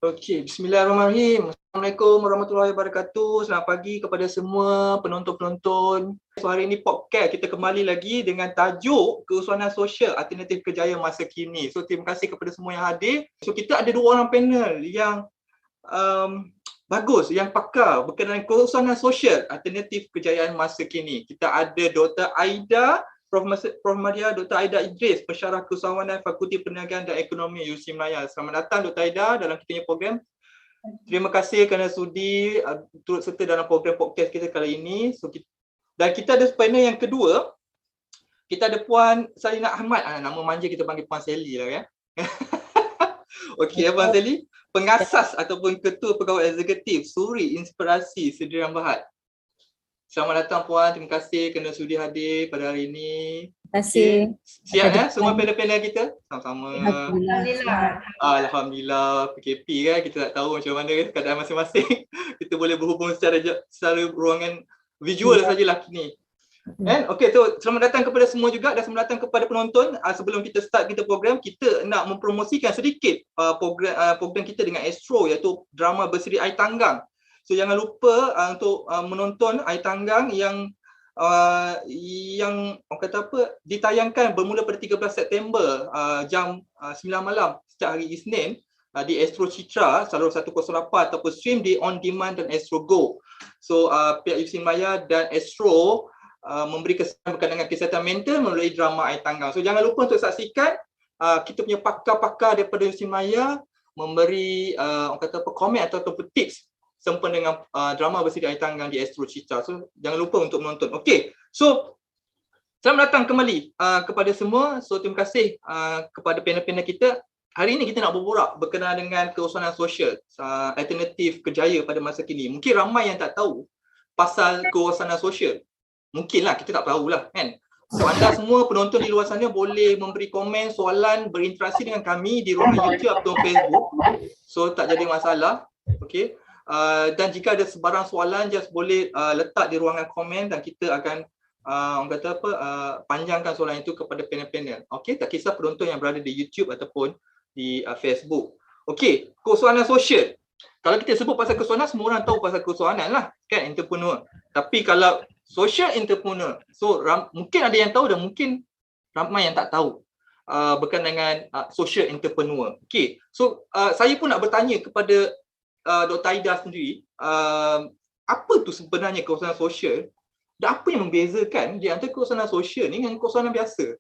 Okey, bismillahirrahmanirrahim. Assalamualaikum warahmatullahi wabarakatuh. Selamat pagi kepada semua penonton-penonton. So, hari ini podcast kita kembali lagi dengan tajuk Keusahawan Sosial Alternatif Kerjaya Masa Kini. So, terima kasih kepada semua yang hadir. So, kita ada dua orang panel yang bagus, yang pakar berkenaan keusahawan sosial alternatif kejayaan masa kini. Kita ada Dr. Aida, Prof. Madia Dr. Aida Idris, Pensyarah Keusahawanan Fakulti Perniagaan dan Ekonomi UC Maya. Selamat datang Dr. Aida dalam kita punya program. Terima kasih kerana sudi turut serta dalam program podcast kita kali ini. Dan kita ada panel yang kedua. Kita ada Puan Salina Ahmad. Nama manja kita panggil Puan Sally lah ya. Okey, Puan Sally. Pengasas ataupun Ketua Pegawai Eksekutif Suri Inspirasi Sdn Bhd. Selamat datang Puan, terima kasih kerana sudi hadir pada hari ini. Terima kasih. Okay. Siap ya semua panel-panel kita? Sama-sama. Alhamdulillah. Alhamdulillah, PKP kan, kita tak tahu macam mana keadaan masing-masing. Kita boleh berhubung secara ruangan visual sajalah kini. Okey, so selamat datang kepada semua juga dan selamat datang kepada penonton. Sebelum kita start kita program, kita nak mempromosikan sedikit program kita dengan Astro, iaitu drama berseri Air Tanggang. So jangan lupa untuk menonton Air Tanggang yang orang kata apa, ditayangkan bermula pada 13 September jam 9 malam setiap hari Isnin di Astro Citra saluran 108 ataupun stream di On Demand dan Astro Go. So pihak UC Maya dan Astro memberi kesan berkaitan dengan kesihatan mental melalui drama Air Tanggang. So jangan lupa untuk saksikan. Kita punya pakar-pakar daripada UC Maya memberi orang kata apa, komen atau tips sempena dengan drama berseri Air Tanggang di Astro Citra. So jangan lupa untuk menonton. Okey. So selamat datang kembali kepada semua. So terima kasih kepada panel-panel kita. Hari ini kita nak berborak berkenaan dengan keusahawan sosial alternatif kerjaya pada masa kini. Mungkin ramai yang tak tahu pasal keusahawan sosial. Mungkinlah kita tak tahulah kan. So anda semua penonton di luar sana boleh memberi komen, soalan, berinteraksi dengan kami di ruangan YouTube atau Facebook. So tak jadi masalah. Okey. Dan jika ada sebarang soalan, just boleh letak di ruangan komen dan kita akan orang kata apa, panjangkan soalan itu kepada panel-panel. Okey, tak kisah penonton yang berada di YouTube ataupun di Facebook. Okey, keusahawan sosial. Kalau kita sebut pasal keusahawan, semua orang tahu pasal keusahawan lah, kan, entrepreneur. Tapi kalau social entrepreneur, so mungkin ada yang tahu dan mungkin ramai yang tak tahu berkaitan dengan social entrepreneur. Okey, so saya pun nak bertanya kepada Dr. Aida sendiri, apa tu sebenarnya keusahawan sosial dan apa yang membezakan di antara keusahawan sosial ni dengan keusahawan biasa?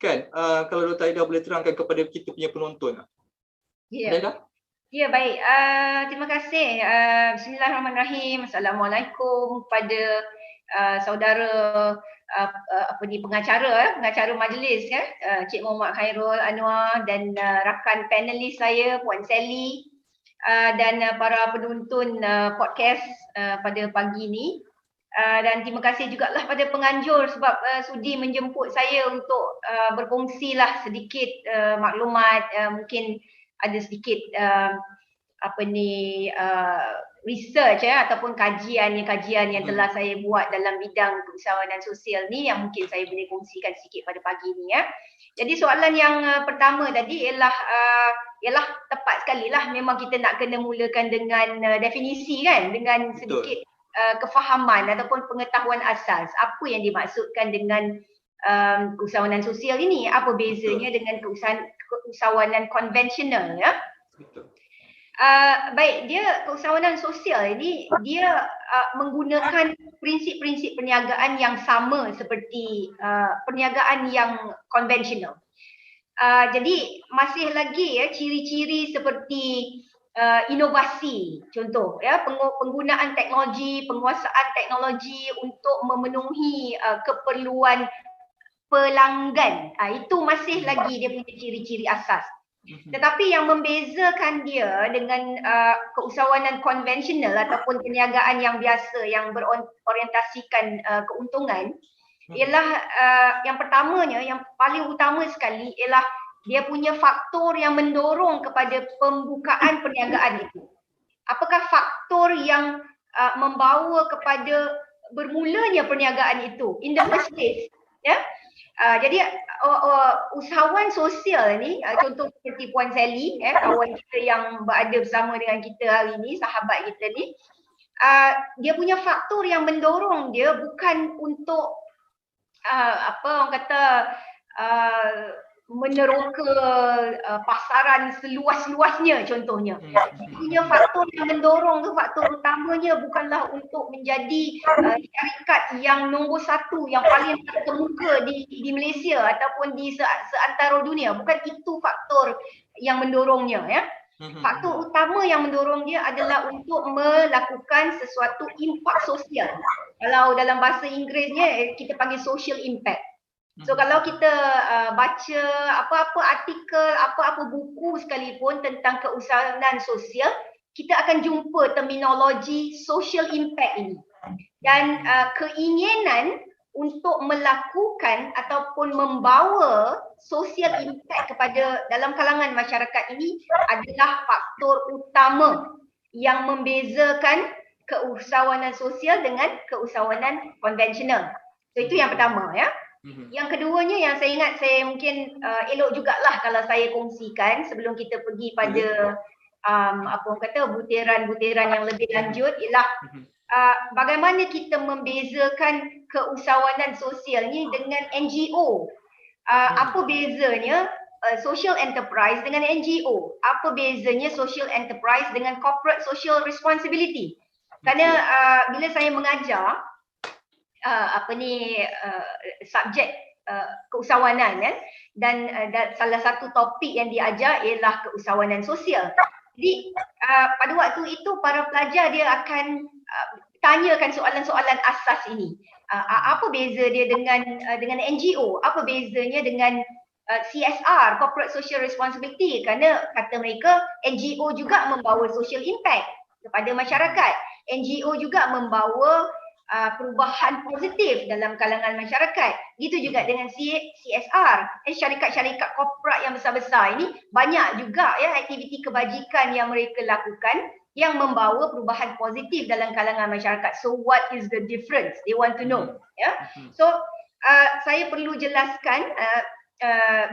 Kan? Kalau Dr. Aida boleh terangkan kepada kita punya penonton. Ya. Ya, baik. Terima kasih. Bismillahirrahmanirrahim. Assalamualaikum kepada saudara pengacara majlis ya, Cik Muhammad Khairul Anwar dan rakan panelis saya Puan Sally. Dan para penonton podcast pada pagi ini, dan terima kasih juga lah pada penganjur sebab sudi menjemput saya untuk berkongsilah sedikit maklumat, mungkin ada sedikit research ataupun kajian yang telah saya buat dalam bidang keusahawanan sosial ni yang mungkin saya boleh kongsikan sedikit pada pagi ni ya. Jadi soalan yang pertama tadi ialah tepat sekali lah, memang kita nak kena mulakan dengan definisi kan, dengan sedikit kefahaman ataupun pengetahuan asas apa yang dimaksudkan dengan keusahawanan sosial ini, apa bezanya dengan keusahawanan konvensional ya. Baik, dia keusahawanan sosial ini dia menggunakan prinsip-prinsip perniagaan yang sama seperti perniagaan yang konvensional. Jadi masih lagi ya ciri-ciri seperti inovasi, contoh ya, penggunaan teknologi, penguasaan teknologi untuk memenuhi keperluan pelanggan. Itu masih lagi dia punya ciri-ciri asas. Tetapi yang membezakan dia dengan keusahawanan konvensional ataupun perniagaan yang biasa yang berorientasikan keuntungan ialah yang pertamanya, yang paling utama sekali ialah dia punya faktor yang mendorong kepada pembukaan perniagaan itu. Apakah faktor yang membawa kepada bermulanya perniagaan itu in the first place ya? Jadi usahawan sosial ni, contoh seperti Puan Sally, kawan kita yang berada bersama dengan kita hari ni, sahabat kita ni, dia punya faktor yang mendorong dia bukan untuk orang kata meneroka pasaran seluas-luasnya contohnya. Dia punya faktor yang mendorong tu, faktor utamanya bukanlah untuk menjadi syarikat yang nombor satu, yang paling terkemuka di Malaysia ataupun di seantero dunia. Bukan itu faktor yang mendorongnya, ya. Faktor utama yang mendorong dia adalah untuk melakukan sesuatu impak sosial. Kalau dalam bahasa Inggerisnya kita panggil social impact. So kalau kita baca apa-apa artikel, apa-apa buku sekalipun tentang keusahawanan sosial, kita akan jumpa terminologi social impact ini. Dan keinginan untuk melakukan ataupun membawa social impact kepada dalam kalangan masyarakat ini adalah faktor utama yang membezakan keusahawanan sosial dengan keusahawanan konvensional. So itu yang pertama, ya. Yang keduanya yang saya ingat, saya mungkin elok jugalah kalau saya kongsikan sebelum kita pergi pada butiran-butiran yang lebih lanjut, ialah bagaimana kita membezakan keusahawanan sosial ni dengan NGO. Apa bezanya social enterprise dengan NGO? Apa bezanya social enterprise dengan corporate social responsibility? Kerana bila saya mengajar subjek keusahawanan, dan salah satu topik yang diajar ialah keusahawanan sosial. Jadi pada waktu itu para pelajar dia akan tanyakan soalan-soalan asas ini. Apa beza dia dengan NGO? Apa bezanya dengan CSR, corporate social responsibility? Kerana kata mereka NGO juga membawa social impact kepada masyarakat. NGO juga membawa perubahan positif dalam kalangan masyarakat. Gitu juga dengan CSR. Syarikat-syarikat korporat yang besar-besar ini banyak juga, ya, aktiviti kebajikan yang mereka lakukan yang membawa perubahan positif dalam kalangan masyarakat. So what is the difference? They want to know, ya. So saya perlu jelaskan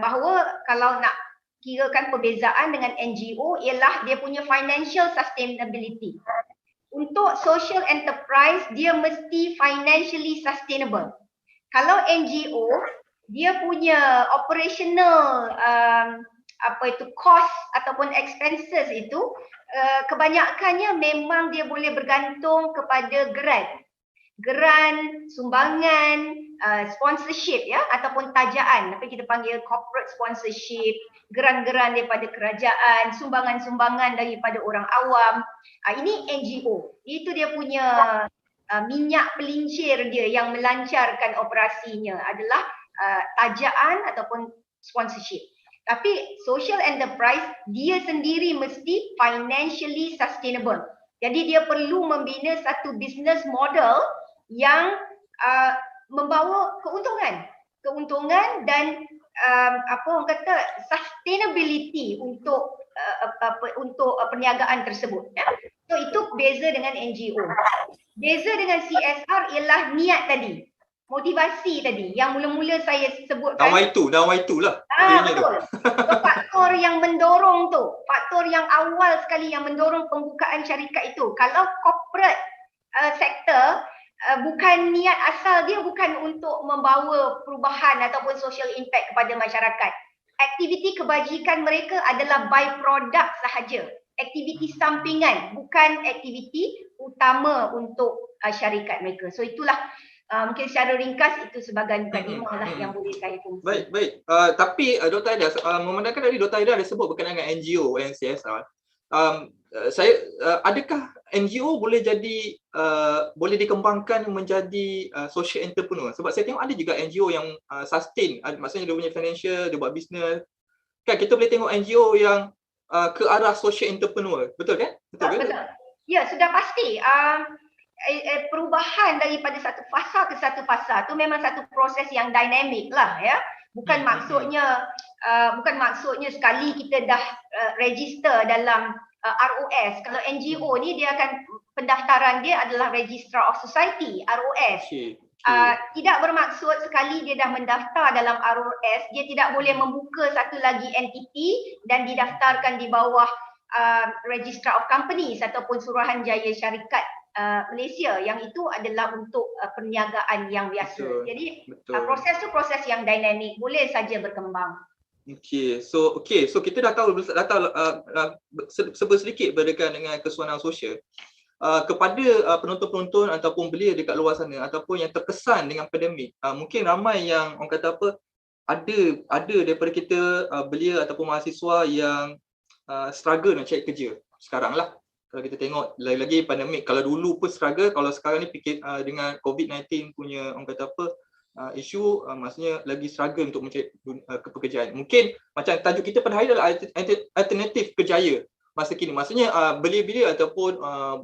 bahawa kalau nak kirakan perbezaan dengan NGO ialah dia punya financial sustainability. Untuk social enterprise, dia mesti financially sustainable. Kalau NGO, dia punya operational cost ataupun expenses itu kebanyakannya memang dia boleh bergantung kepada grant, sumbangan, sponsorship, ya, ataupun tajaan, apa kita panggil corporate sponsorship, geran-geran daripada kerajaan, sumbangan-sumbangan daripada orang awam. Ini NGO. Itu dia punya minyak pelincir dia yang melancarkan operasinya adalah tajaan ataupun sponsorship. Tapi social enterprise dia sendiri mesti financially sustainable. Jadi dia perlu membina satu business model yang membawa keuntungan dan sustainability untuk perniagaan tersebut, ya. So itu beza dengan NGO. Beza dengan CSR ialah niat tadi, motivasi tadi yang mula-mula saya sebutkan. Nawaitu lah. Betul. So, faktor yang mendorong tu, faktor yang awal sekali yang mendorong pembukaan syarikat itu. Kalau corporate sektor, bukan niat asal dia bukan untuk membawa perubahan ataupun social impact kepada masyarakat. Aktiviti kebajikan mereka adalah by-product sahaja. Aktiviti sampingan, bukan aktiviti utama untuk syarikat mereka. So itulah mungkin secara ringkas itu sebagai mukadimah lah yang boleh saya kongsi. Baik. Tapi Dr. Aida, memandangkan tadi Dr. Aida ada sebut berkenaan dengan NGO dan CSR. Adakah NGO boleh jadi boleh dikembangkan menjadi social entrepreneur? Sebab saya tengok ada juga NGO yang sustain, maksudnya dia punya financial, dia buat bisnes. Kan kita boleh tengok NGO yang ke arah social entrepreneur. Betul kan? Betul. Ya, sudah pasti. Perubahan daripada satu fasa ke satu fasa tu memang satu proses yang dinamik lah, ya. Bukan maksudnya sekali kita dah register dalam ROS. Kalau NGO ni dia akan pendaftaran dia adalah Registrar of Society, ROS. Tidak bermaksud sekali dia dah mendaftar dalam RRS, dia tidak boleh membuka satu lagi entiti dan didaftarkan di bawah Registrar of Companies ataupun Suruhanjaya Syarikat Malaysia, yang itu adalah untuk perniagaan yang biasa. Betul, Jadi betul. proses tu proses yang dinamik, boleh saja berkembang. So kita dah tahu sedikit berdekat dengan kesewangan sosial. Kepada penonton-penonton ataupun belia dekat luar sana ataupun yang terkesan dengan pandemik, mungkin ramai yang orang kata apa, ada daripada kita belia ataupun mahasiswa yang struggle nak cari kerja sekarang lah. Kalau kita tengok lagi-lagi pandemik, kalau dulu pun struggle, kalau sekarang ni fikir dengan COVID-19 punya orang kata apa, isu, maksudnya lagi struggle untuk mencari pekerjaan. Mungkin macam tajuk kita pada hari adalah alternatif kerjaya masa kini. Maksudnya belia-belia ataupun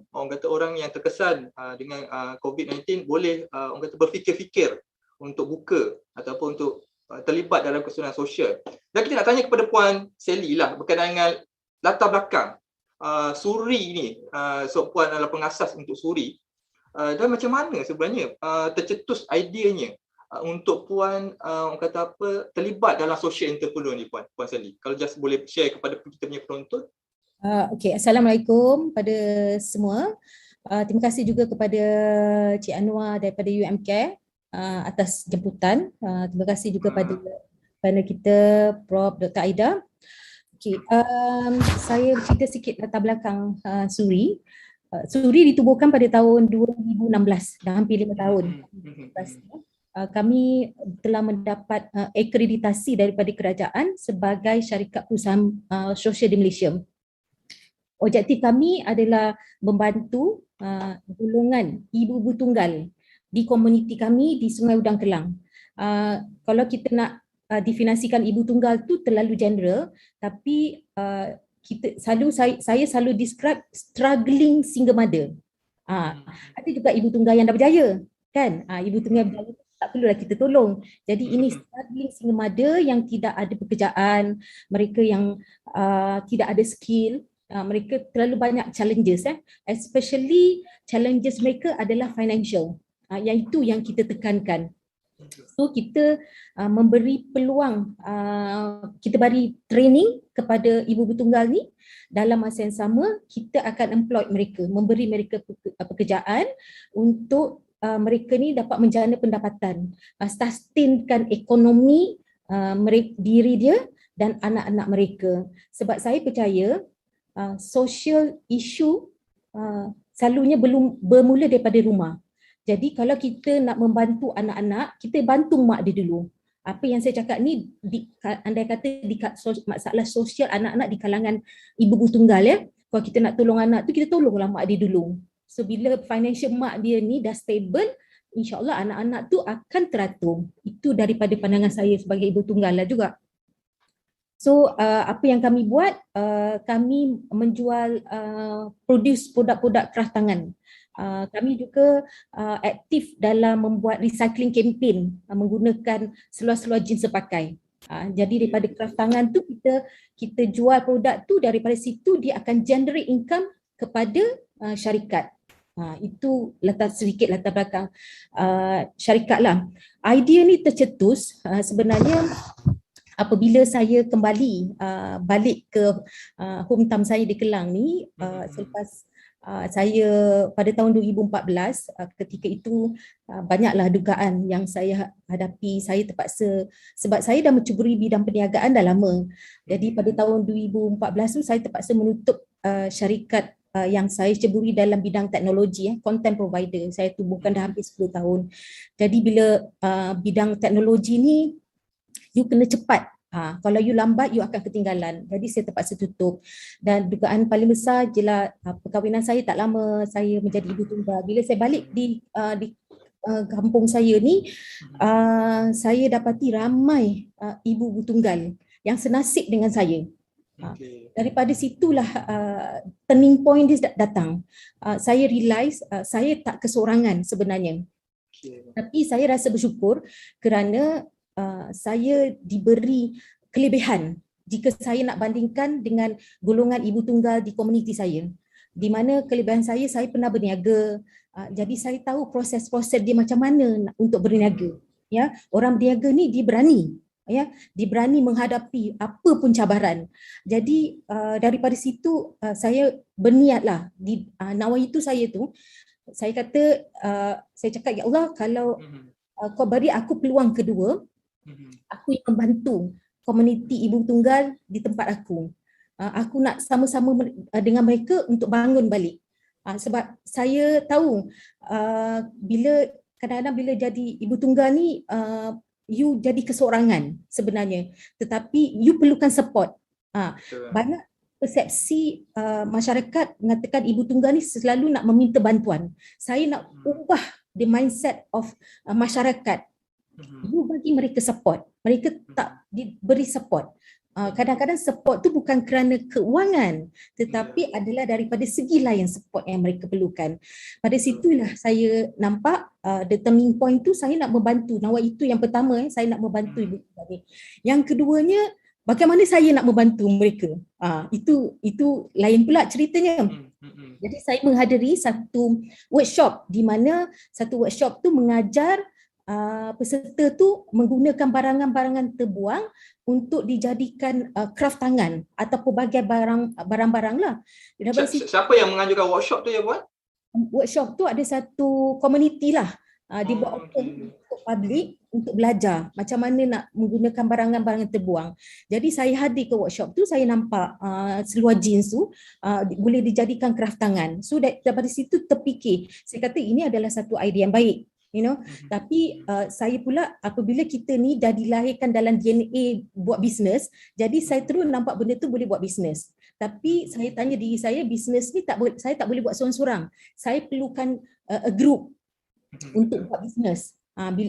orang kata orang yang terkesan dengan COVID-19 boleh orang kata berfikir-fikir untuk buka ataupun untuk terlibat dalam kesewangan sosial. Dan kita nak tanya kepada Puan Sally lah berkaitan dengan latar belakang Suri ni. So Puan adalah pengasas untuk Suri. Dan macam mana sebenarnya tercetus ideanya untuk Puan orang kata apa, terlibat dalam social entrepreneur ni, Puan Sally? Kalau just boleh share kepada kita punya penonton. Okey, Assalamualaikum pada semua. Terima kasih juga kepada Cik Anwar daripada UMCare atas jemputan. Terima kasih juga pada panel kita, Prof. Dr. Aida. Okey, saya bercerita sikit latar belakang Suri. Suri ditubuhkan pada tahun 2016, dah hampir 5 tahun. Kami telah mendapat akreditasi daripada kerajaan sebagai syarikat perusahaan sosial di Malaysia. Objektif kami adalah membantu golongan ibu-ibu tunggal di komuniti kami di Sungai Udang Kelang. Kalau kita nak definisikan ibu tunggal tu terlalu general, tapi saya selalu describe struggling single mother. Ada juga ibu tunggal yang dah berjaya, kan? Ibu tunggal berjaya tak perlulah kita tolong. Jadi ini struggling single mother yang tidak ada pekerjaan, mereka yang tidak ada skill. Mereka terlalu banyak challenges, especially challenges mereka adalah financial. Yang itu yang kita tekankan. So kita memberi peluang, kita beri training kepada ibu-ibu tunggal ni. Dalam masa yang sama kita akan employ mereka, memberi mereka pekerjaan untuk mereka ni dapat menjana pendapatan, sustainkan ekonomi diri dia dan anak-anak mereka. Sebab saya percaya social issue selalunya bermula daripada rumah. Jadi kalau kita nak membantu anak-anak, kita bantu mak dia dulu. Apa yang saya cakap ni andai kata masalah sosial anak-anak di kalangan ibu tunggal, ya. Kalau kita nak tolong anak tu, kita tolonglah mak dia dulu. So bila financial mak dia ni dah stable, insya-Allah anak-anak tu akan teratur. Itu daripada pandangan saya sebagai ibu tunggal lah juga. So apa yang kami buat, kami menjual produce produk-produk kraft tangan. Kami juga aktif dalam membuat recycling campaign menggunakan seluar-seluar jeans sepakai. Jadi daripada kraft tangan tu kita jual produk tu, daripada situ dia akan generate income kepada syarikat. Itu sedikit latar belakang syarikat lah. Idea ni tercetus sebenarnya apabila saya kembali balik ke hometown saya di Kelang ni, selepas saya pada tahun 2014, ketika itu banyaklah dugaan yang saya hadapi. Saya terpaksa, sebab saya dah mencuburi bidang perniagaan dah lama. Jadi pada tahun 2014 tu saya terpaksa menutup syarikat yang saya ceburi dalam bidang teknologi, content provider. Saya tubuhkan dah hampir 10 tahun. Jadi bila bidang teknologi ni, you kena cepat. Kalau you lambat, you akan ketinggalan. Jadi saya terpaksa tutup. Dan dugaan paling besar jelah perkahwinan saya tak lama saya menjadi ibu tunggal. Bila saya balik di kampung saya ni, saya dapati ramai ibu tunggal yang senasib dengan saya. Daripada situlah turning point dia datang. Saya realise saya tak kesorangan sebenarnya. Tapi saya rasa bersyukur kerana saya diberi kelebihan jika saya nak bandingkan dengan golongan ibu tunggal di komuniti saya. di mana kelebihan saya pernah berniaga. Jadi saya tahu proses-proses dia macam mana untuk berniaga. Ya, orang berniaga ni dia berani, ya, dia berani menghadapi apa pun cabaran. Jadi daripada situ saya berniatlah di Nawa itu saya kata, saya cakap, ya Allah, kalau kau beri aku peluang kedua, aku yang membantu komuniti ibu tunggal di tempat aku. Aku nak sama-sama dengan mereka untuk bangun balik. Sebab saya tahu kadang-kadang bila jadi ibu tunggal ni, you jadi keseorangan sebenarnya, tetapi you perlukan support. Banyak persepsi masyarakat mengatakan ibu tunggal ni selalu nak meminta bantuan. Saya nak ubah the mindset of masyarakat. You bagi mereka support. Mereka tak diberi support. Kadang-kadang support tu bukan kerana keuangan, tetapi adalah daripada segi lain support yang mereka perlukan. Pada situlah saya nampak the turning point tu, saya nak membantu. Nawa itu yang pertama, saya nak membantu ibu tunggal ni. Yang keduanya, bagaimana saya nak membantu mereka. Itu lain pula ceritanya. Jadi saya menghadiri satu workshop di mana satu workshop tu mengajar peserta tu menggunakan barangan-barangan terbuang untuk dijadikan craft tangan atau pelbagai barang-barang lah. Siapa yang mengajukan workshop tu ya buat? Workshop tu ada satu komuniti lah. Dia buat open untuk public untuk belajar macam mana nak menggunakan barangan-barangan terbuang. Jadi saya hadir ke workshop tu, saya nampak seluar jeans tu boleh dijadikan craft tangan. So daripada situ terfikir, saya kata ini adalah satu idea yang baik. Tapi saya pula apabila kita ni dah dilahirkan dalam DNA buat bisnes, jadi saya terus nampak benda tu boleh buat bisnes. Tapi saya tanya diri saya, bisnes ni saya tak boleh buat seorang-seorang. Saya perlukan a group untuk buat bisnes.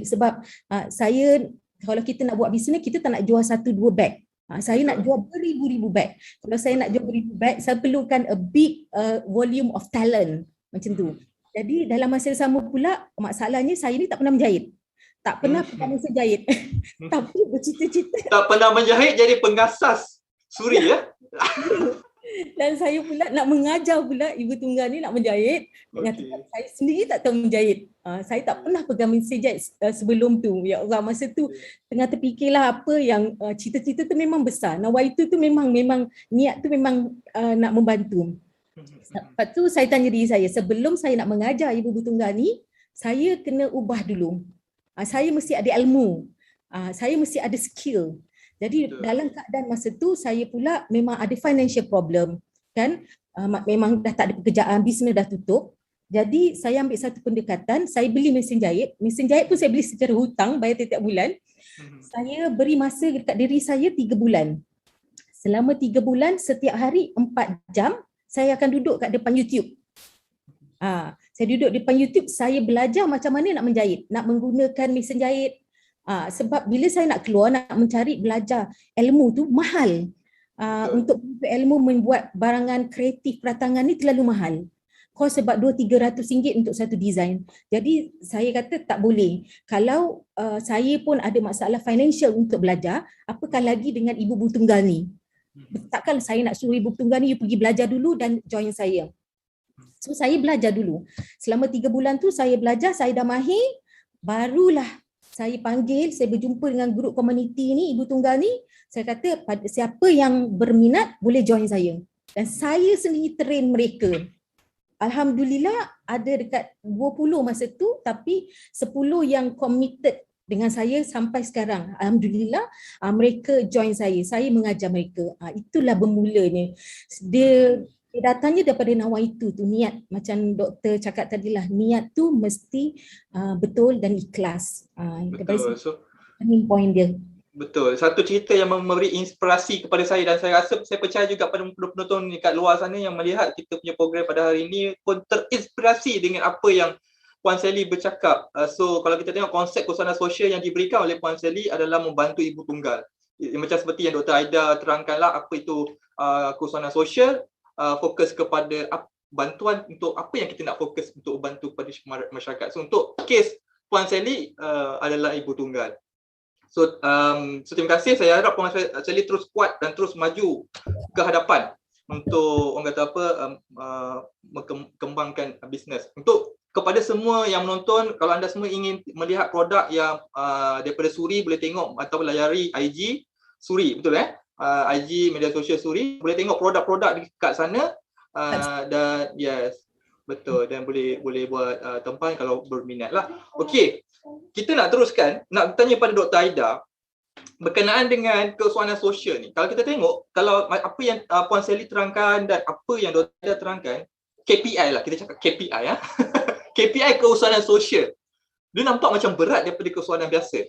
Sebab saya, kalau kita nak buat bisnes, kita tak nak jual 1-2 bag. Saya nak jual beribu-ribu bag. Kalau saya nak jual beribu bag, saya perlukan a big volume of talent macam tu. Jadi dalam masa yang sama pula, masalahnya saya ni tak pernah menjahit. Tak pernah mesin jahit. Tapi bercita-cita. Tak pernah menjahit, jadi pengasas suri ya? Dan saya pula nak mengajar pula ibu tunggal ni nak menjahit. Saya sendiri tak tahu menjahit. Saya tak pernah pegang mesin jahit sebelum tu. Ya Allah, masa tu tengah terfikirlah apa yang cita-cita tu memang besar. Nawa itu tu memang niat tu memang nak membantu. Lepas tu saya tanya diri saya, sebelum saya nak mengajar ibu tunggal ni, saya kena ubah dulu. Saya mesti ada ilmu. Saya mesti ada skill. Jadi dalam keadaan masa tu saya pula memang ada financial problem, kan? Memang dah tak ada pekerjaan, bisnes dah tutup. Jadi saya ambil satu pendekatan, saya beli mesin jahit. Mesin jahit pun saya beli secara hutang, bayar tiap bulan. Saya beri masa dekat diri saya 3 bulan. Selama 3 bulan, setiap hari 4 jam, saya akan duduk kat depan YouTube. Saya duduk depan YouTube, saya belajar macam mana nak menjahit, nak menggunakan mesin jahit. Sebab bila saya nak keluar, nak mencari belajar ilmu tu mahal. Untuk ilmu membuat barangan kreatif peratangan ni terlalu mahal. Kos sebab 200-300 ringgit untuk satu design. Jadi saya kata tak boleh. Kalau saya pun ada masalah financial untuk belajar, apakah lagi dengan ibu tunggal ni? Takkan saya nak suruh ibu tunggal ni, you pergi belajar dulu dan join saya. So saya belajar dulu. Selama 3 bulan tu saya belajar, saya dah mahir, barulah saya panggil, saya berjumpa dengan grup komuniti ni, ibu tunggal ni. Saya kata siapa yang berminat boleh join saya. Dan saya sendiri train mereka. Alhamdulillah ada dekat 20 masa tu, tapi 10 yang committed dengan saya sampai sekarang. Alhamdulillah mereka join saya mengajar mereka. Itulah bermulanya. Dia datangnya daripada Nawa itu tu, niat macam doktor cakap tadilah, niat tu mesti betul dan ikhlas. Betul. So turning point dia. Betul. Satu cerita yang memberi inspirasi kepada saya, dan saya rasa saya percaya juga pada penonton dekat luar sana yang melihat kita punya program pada hari ini pun terinspirasi dengan apa yang Puan Sally bercakap. So kalau kita tengok konsep keusahawanan sosial yang diberikan oleh Puan Sally adalah membantu ibu tunggal. Macam seperti yang Dr. Aida terangkanlah apa itu keusahawanan sosial, fokus kepada bantuan untuk apa yang kita nak fokus untuk bantu kepada masyarakat. So untuk kes Puan Sally adalah ibu tunggal. So terima kasih. Saya harap Puan Sally terus kuat dan terus maju ke hadapan. untuk orang kata apa kembangkan bisnes. Untuk kepada semua yang menonton, kalau anda semua ingin melihat produk yang daripada Suri, boleh tengok atau layari IG Suri, betul IG media sosial Suri, boleh tengok produk-produk dekat sana dan yes, betul, dan boleh buat tempahan kalau berminat lah. Okey, kita nak teruskan, nak bertanya pada Dr. Aida berkenaan dengan kesoalan sosial ni. Kalau kita tengok, kalau apa yang Puan Sally terangkan dan apa yang Dr. Aida terangkan, KPI lah, kita cakap KPI ya. KPI kesoalan sosial. Dia nampak macam berat daripada kesoalan biasa.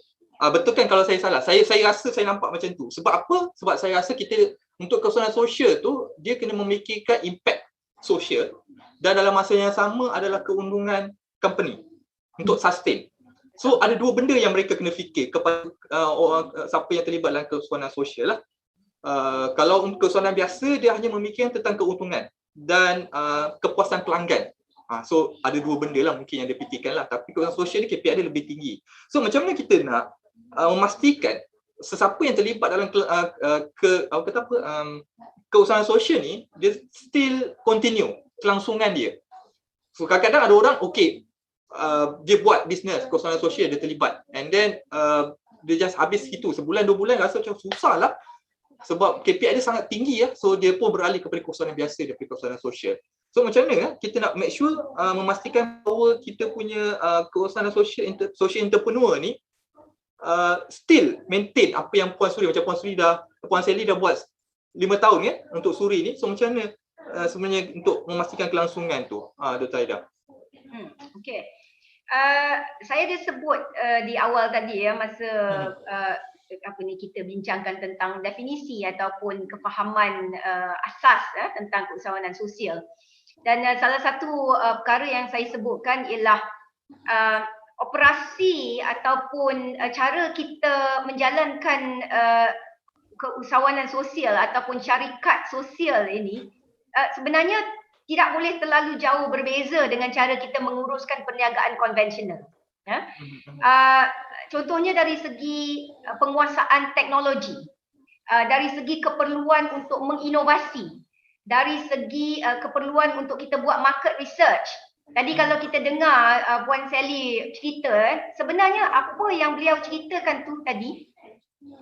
Betul kan kalau saya salah? Saya rasa saya nampak macam tu. Sebab apa? Sebab saya rasa kita untuk kesoalan sosial tu dia kena memikirkan impact sosial dan dalam masa yang sama adalah keuntungan company untuk sustain. So ada dua benda yang mereka kena fikir kepada orang siapa yang terlibat dalam kesoalan sosial lah. Kalau untuk kesoalan biasa dia hanya memikirkan tentang keuntungan dan kepuasan pelanggan. So ada dua benda lah mungkin yang dia fikirkan lah. Tapi kesoalan sosial ni KPI dia lebih tinggi. So macam mana kita nak memastikan sesiapa yang terlibat dalam kesoalan sosial ni dia still continue kelangsungan dia. So kadang-kadang ada orang dia buat bisnes kesoalan sosial, dia terlibat and then dia just habis situ sebulan 2 bulan rasa macam susah lah sebab KPI dia sangat tinggi so dia pun beralih kepada kesoalan biasa daripada kesoalan sosial. So macam mana kita nak make sure memastikan bahawa kita punya kesoalan social entrepreneur ni still maintain apa yang Puan Suri, macam Puan Sally dah buat 5 tahun untuk Suri ni. So macam mana sebenarnya untuk memastikan kelangsungan tu, Dr. Aida? Okey. Saya dah sebut di awal tadi masa kita bincangkan tentang definisi ataupun kefahaman asas tentang keusahawanan sosial. Dan salah satu perkara yang saya sebutkan ialah operasi ataupun cara kita menjalankan keusahawanan sosial ataupun syarikat sosial ini sebenarnya tidak boleh terlalu jauh berbeza dengan cara kita menguruskan perniagaan konvensional. Contohnya dari segi penguasaan teknologi, dari segi keperluan untuk menginovasi, dari segi keperluan untuk kita buat market research. Tadi kalau kita dengar Puan Sally cerita, sebenarnya apa yang beliau ceritakan tu tadi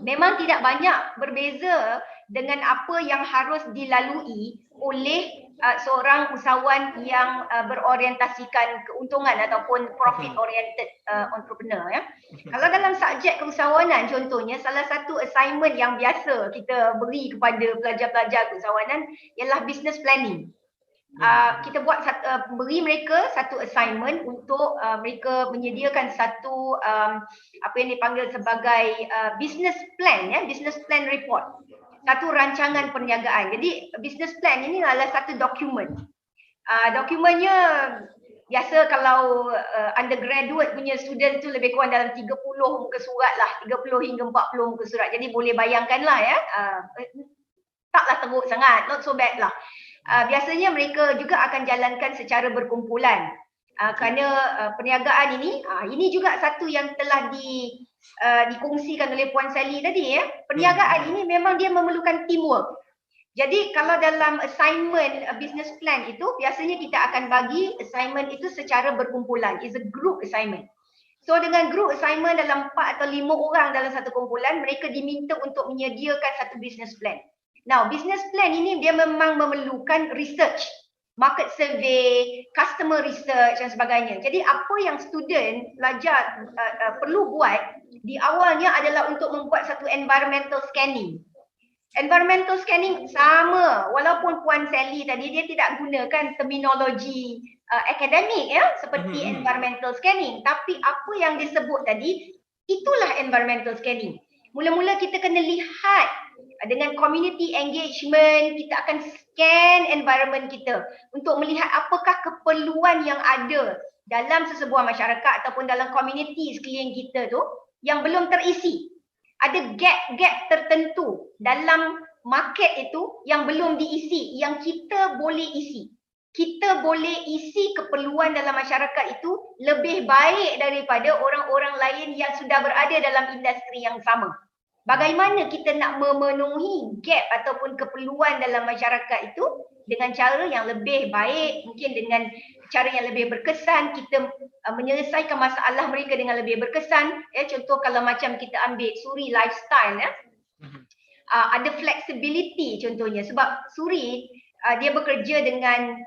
memang tidak banyak berbeza dengan apa yang harus dilalui oleh seorang usahawan yang berorientasikan keuntungan ataupun profit oriented entrepreneur Kalau dalam subjek keusahawanan contohnya, salah satu assignment yang biasa kita beri kepada pelajar-pelajar keusahawanan ialah business planning. Kita beri mereka satu assignment untuk mereka menyediakan satu apa yang dipanggil sebagai business plan business plan report. Satu rancangan perniagaan. Jadi business plan ini adalah satu dokumen. Dokumennya biasa kalau undergraduate punya student tu lebih kurang dalam 30 muka surat lah, 30 hingga 40 muka surat. Jadi boleh bayangkan lah taklah teruk sangat, not so bad lah. Biasanya mereka juga akan jalankan secara berkumpulan. Kerana perniagaan ini juga satu yang telah dikongsikan oleh Puan Sally tadi Perniagaan ini memang dia memerlukan teamwork. Jadi kalau dalam assignment business plan itu biasanya kita akan bagi assignment itu secara berkumpulan. It's a group assignment. So dengan group assignment dalam 4 atau 5 orang dalam satu kumpulan, mereka diminta untuk menyediakan satu business plan. Now business plan ini dia memang memerlukan research, market survey, customer research dan sebagainya. Jadi apa yang student pelajar perlu buat di awalnya adalah untuk membuat satu environmental scanning. Environmental scanning sama, walaupun Puan Sally tadi dia tidak gunakan terminologi akademik seperti environmental scanning, tapi apa yang disebut tadi itulah environmental scanning. Mula-mula kita kena lihat dengan community engagement, kita akan scan environment kita untuk melihat apakah keperluan yang ada dalam sesebuah masyarakat ataupun dalam community sekeliling kita tu yang belum terisi. Ada gap-gap tertentu dalam market itu yang belum diisi, yang kita boleh isi. Kita boleh isi keperluan dalam masyarakat itu lebih baik daripada orang-orang lain yang sudah berada dalam industri yang sama. Bagaimana kita nak memenuhi gap ataupun keperluan dalam masyarakat itu dengan cara yang lebih baik, mungkin dengan cara yang lebih berkesan, kita menyelesaikan masalah mereka dengan lebih berkesan. Contoh kalau macam kita ambil Suri Lifestyle, ada flexibility contohnya, sebab Suri dia bekerja dengan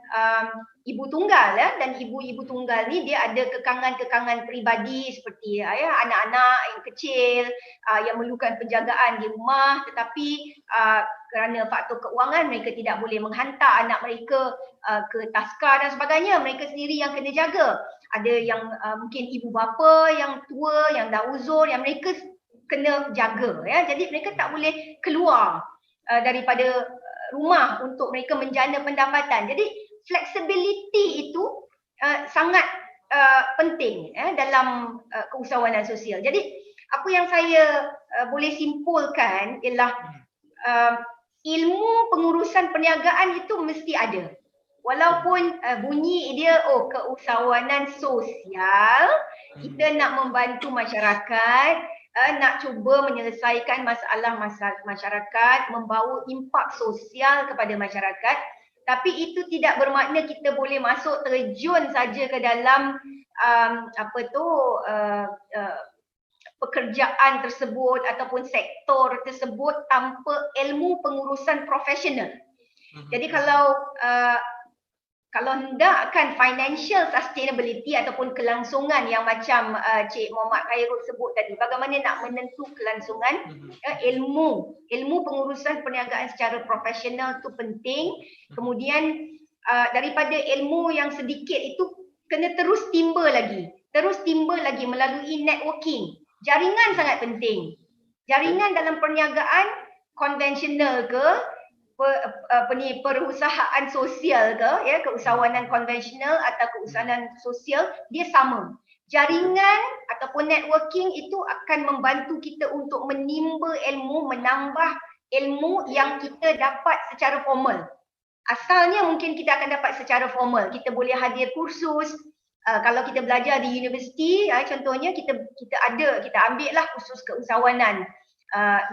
ibu tunggal, dan ibu-ibu tunggal ni dia ada kekangan-kekangan peribadi seperti anak-anak yang kecil yang memerlukan penjagaan di rumah, tetapi kerana faktor keuangan mereka tidak boleh menghantar anak mereka ke taska dan sebagainya, mereka sendiri yang kena jaga. Ada yang mungkin ibu bapa yang tua, yang dah uzur, yang mereka kena jaga, jadi mereka tak boleh keluar daripada rumah untuk mereka menjana pendapatan. Jadi flexibility itu sangat penting dalam keusahawanan sosial. Jadi apa yang saya boleh simpulkan ialah ilmu pengurusan perniagaan itu mesti ada. Walaupun bunyi dia keusahawanan sosial, kita nak membantu masyarakat, nak cuba menyelesaikan masalah masyarakat, membawa impak sosial kepada masyarakat, tapi itu tidak bermakna kita boleh masuk terjun saja ke dalam pekerjaan tersebut ataupun sektor tersebut tanpa ilmu pengurusan profesional. Jadi kalau hendakkan financial sustainability ataupun kelangsungan yang macam Cik Muhammad Khairul sebut tadi, bagaimana nak menentu kelangsungan, ilmu pengurusan perniagaan secara profesional tu penting. Kemudian daripada ilmu yang sedikit itu kena terus timba lagi melalui networking. Jaringan sangat penting. Jaringan dalam perniagaan konvensional ke perusahaan sosial ke, keusahawanan konvensional atau keusahawanan sosial, dia sama. Jaringan ataupun networking itu akan membantu kita untuk menimba ilmu, menambah ilmu yang kita dapat secara formal. Asalnya mungkin kita akan dapat secara formal. Kita boleh hadir kursus. Kalau kita belajar di universiti, contohnya kita ambil lah kursus keusahawanan.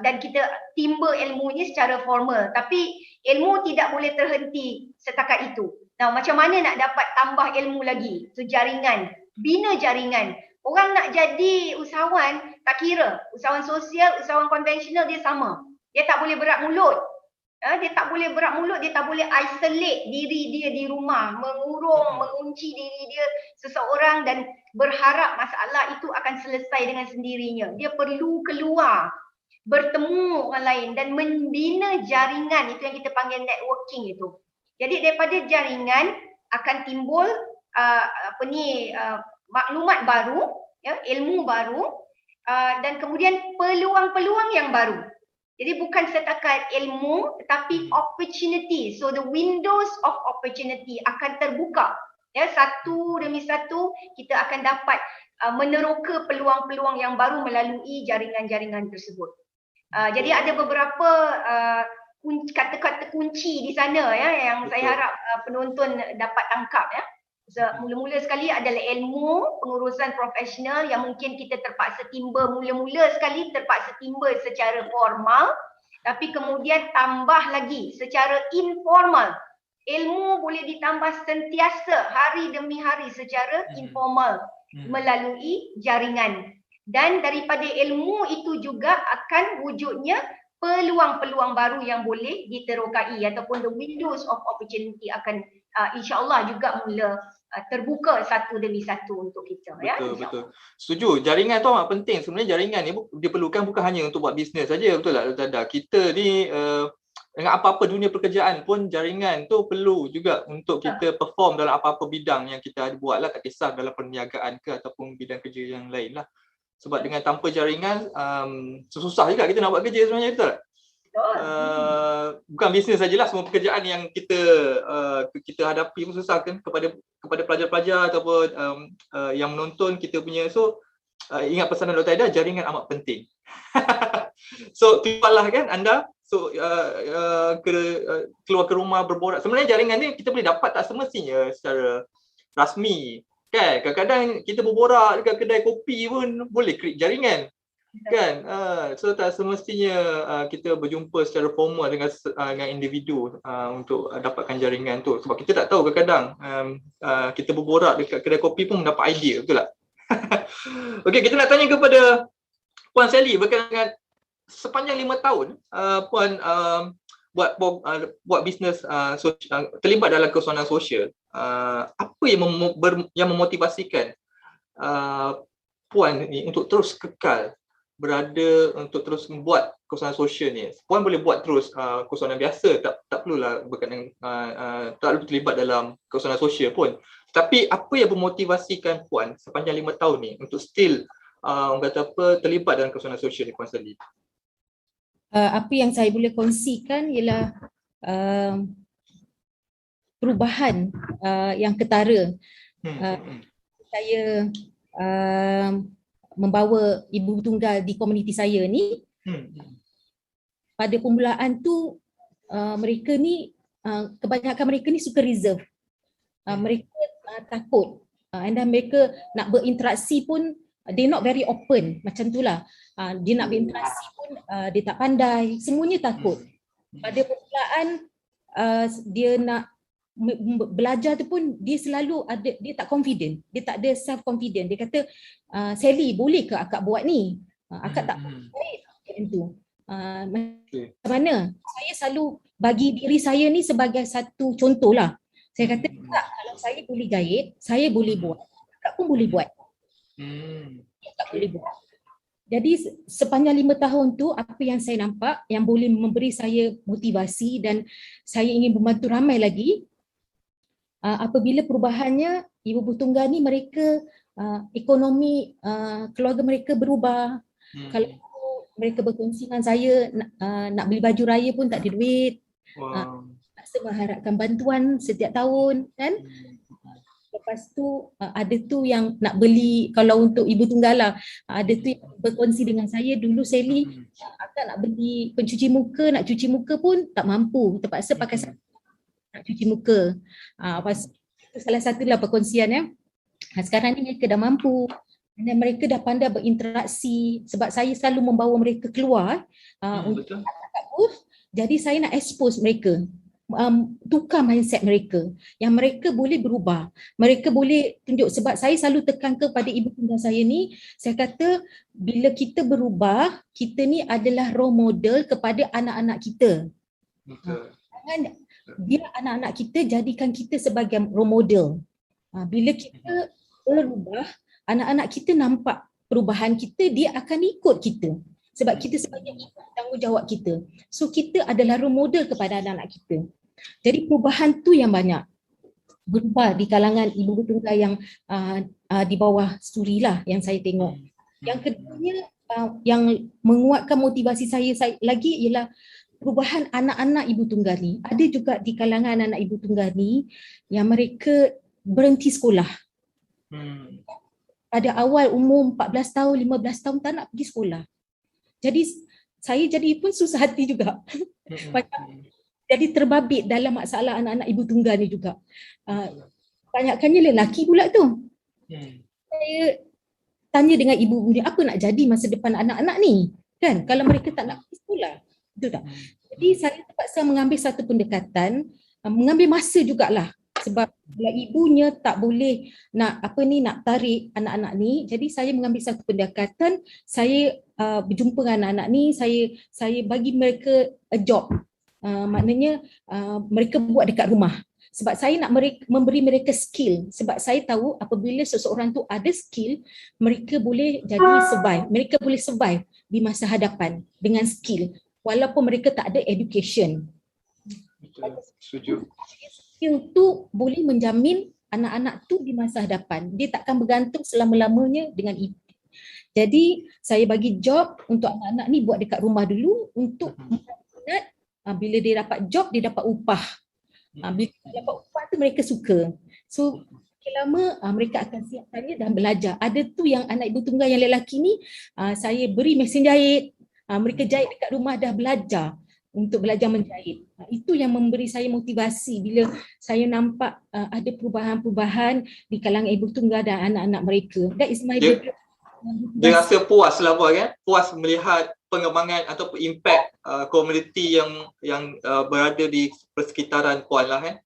Dan kita timba ilmunya secara formal, tapi ilmu tidak boleh terhenti setakat itu. Nah, macam mana nak dapat tambah ilmu lagi? Itu jaringan, bina jaringan. Orang nak jadi usahawan, tak kira usahawan sosial, usahawan konvensional, dia sama. Dia tak boleh berat mulut. Dia tak boleh isolate diri dia di rumah, mengurung, mengunci diri dia seseorang dan berharap masalah itu akan selesai dengan sendirinya. Dia perlu keluar, bertemu orang lain dan membina jaringan, itu yang kita panggil networking itu. Jadi daripada jaringan akan timbul maklumat baru, ilmu baru, dan kemudian peluang-peluang yang baru. Jadi bukan setakat ilmu tetapi opportunity. So the windows of opportunity akan terbuka. Satu demi satu kita akan dapat meneroka peluang-peluang yang baru melalui jaringan-jaringan tersebut. Jadi ada beberapa kata-kata kunci di sana yang saya harap penonton dapat tangkap. Mula-mula sekali adalah ilmu pengurusan profesional yang mungkin kita terpaksa timba mula-mula sekali, terpaksa timba secara formal, tapi kemudian tambah lagi secara informal. Ilmu boleh ditambah sentiasa hari demi hari secara informal melalui jaringan. Dan daripada ilmu itu juga akan wujudnya peluang-peluang baru yang boleh diterokai ataupun the windows of opportunity akan insya-Allah juga mula terbuka satu demi satu untuk kita. Betul. Setuju. Jaringan tu amat penting. Sebenarnya jaringan ni diperlukan bukan hanya untuk buat bisnes saja, betul tak Dada? Kita ni dengan apa-apa dunia pekerjaan pun jaringan tu perlu juga untuk kita perform dalam apa-apa bidang yang kita ada buat lah, tak kisah dalam perniagaan ke ataupun bidang kerja yang lain lah. Sebab dengan tanpa jaringan susah juga kita nak buat kerja sebenarnya, betul tak? Bukan bisnes sajalah, semua pekerjaan yang kita hadapi pun susah kan kepada pelajar-pelajar ataupun yang menonton kita punya. So ingat pesanan Dr. Aida, jaringan amat penting. So tibalah kan anda, so keluar ke rumah berborak. Sebenarnya jaringan ni kita boleh dapat tak semestinya secara rasmi kan. Kadang-kadang kita berborak dekat kedai kopi pun boleh create jaringan. Kan, so tak semestinya kita berjumpa secara formal dengan individu untuk dapatkan jaringan tu. Sebab kita tak tahu kadang-kadang kita berborak dekat kedai kopi pun mendapat idea, betul tak? Okey, kita nak tanya kepada Puan Sally berkaitan dengan sepanjang 5 tahun Puan buat bisnes terlibat dalam kesusahan sosial. Apa yang memotivasikan Puan ni untuk terus kekal berada untuk terus membuat kesusahan sosial ni? Puan boleh buat terus kesusahan biasa, tak perlulah berkaitan tak perlu terlibat dalam kesusahan sosial pun. Tapi apa yang memotivasikan Puan sepanjang 5 tahun ni untuk still orang kata apa, terlibat dalam kesusahan sosial ni, Puan Sally? Apa yang saya boleh kongsikan ialah perubahan yang ketara. Saya membawa ibu tunggal di komuniti saya ni. Pada permulaan tu mereka ni kebanyakan mereka ni suka reserve. Mereka takut, and then mereka nak berinteraksi pun they not very open, macam itulah. Dia nak berinteraksi pun dia tak pandai, semuanya takut. Pada permulaan dia nak belajar tu pun dia selalu ada, dia tak confident, dia tak ada self confident. Dia kata, Sally, boleh ke akak buat ni? Akak tak baik macam tu. Macam mana? Saya selalu bagi diri saya ni sebagai satu contoh lah. Saya kata, tak, kalau saya boleh gait, saya boleh buat. Akak pun boleh buat. Tak boleh buat. Jadi sepanjang 5 tahun tu, apa yang saya nampak yang boleh memberi saya motivasi dan saya ingin membantu ramai lagi, apabila perubahannya ibu-ibu tunggal ni mereka ekonomi keluarga mereka berubah. Kalau mereka berkongsi dengan saya nak beli baju raya pun tak ada duit. Terpaksa mengharapkan bantuan setiap tahun kan. Lepas tu ada tu yang nak beli, kalau untuk ibu tunggal lah, ada tu yang berkongsi dengan saya, dulu Sally akak nak beli pencuci muka, nak cuci muka pun tak mampu, terpaksa pakai nak cuci muka. Itu salah satulah perkongsian ya. Sekarang ni mereka dah mampu dan mereka dah pandai berinteraksi sebab saya selalu membawa mereka keluar untuk booth. Jadi saya nak expose mereka, tukar mindset mereka, yang mereka boleh berubah, mereka boleh tunjuk. Sebab saya selalu tekan kepada ibu tunggal saya ni, saya kata bila kita berubah, kita ni adalah role model kepada anak-anak kita. Jangan dia anak-anak kita, jadikan kita sebagai role model. Bila kita berubah, anak-anak kita nampak perubahan kita, dia akan ikut kita. Sebab kita sebagai ibu, tanggungjawab kita. So kita adalah role model kepada anak-anak kita. Jadi perubahan tu yang banyak berubah di kalangan ibu tunggal yang di bawah Suri lah yang saya tengok. Yang keduanya yang menguatkan motivasi saya lagi ialah perubahan anak-anak ibu tunggal ni. Ada juga di kalangan anak ibu tunggal ni yang mereka berhenti sekolah. Pada awal umur 14 tahun, 15 tahun tak nak pergi sekolah. Jadi saya jadi pun susah hati juga. Jadi terbabit dalam masalah anak-anak ibu tunggal ni juga. Banyakkannya lelaki pula tu. Saya tanya dengan ibu, apa nak jadi masa depan anak-anak ni? Kan kalau mereka tak nak pergi sekolah. Betul tak? Jadi saya terpaksa mengambil satu pendekatan, mengambil masa jugalah. Sebab bila ibunya tak boleh nak tarik anak-anak ni, jadi saya mengambil satu pendekatan, saya berjumpa dengan anak-anak ni, saya bagi mereka a job. Maknanya mereka buat dekat rumah. Sebab saya nak memberi mereka skill. Sebab saya tahu apabila seseorang tu ada skill, mereka boleh jadi survive. Mereka boleh survive di masa hadapan dengan skill. Walaupun mereka tak ada education. Betul, setuju. Skill tu boleh menjamin anak-anak tu di masa hadapan. Dia takkan bergantung selama-lamanya dengan ibu. Jadi saya bagi job untuk anak-anak ni buat dekat rumah dulu untuk bila dia dapat job, dia dapat upah. Bila dia dapat upah tu mereka suka. So lama mereka akan siap tanya dan belajar. Ada tu yang anak ibu tunggal yang lelaki ni, saya beri mesin jahit. Mereka jahit dekat rumah, dah belajar untuk belajar menjahit. Itu yang memberi saya motivasi bila saya nampak ada perubahan-perubahan di kalangan ibu tunggal dan anak-anak mereka. That is my Dia rasa puas lah buat kan, puas melihat pengembangan ataupun impact komuniti yang berada di persekitaran Puan lah kan.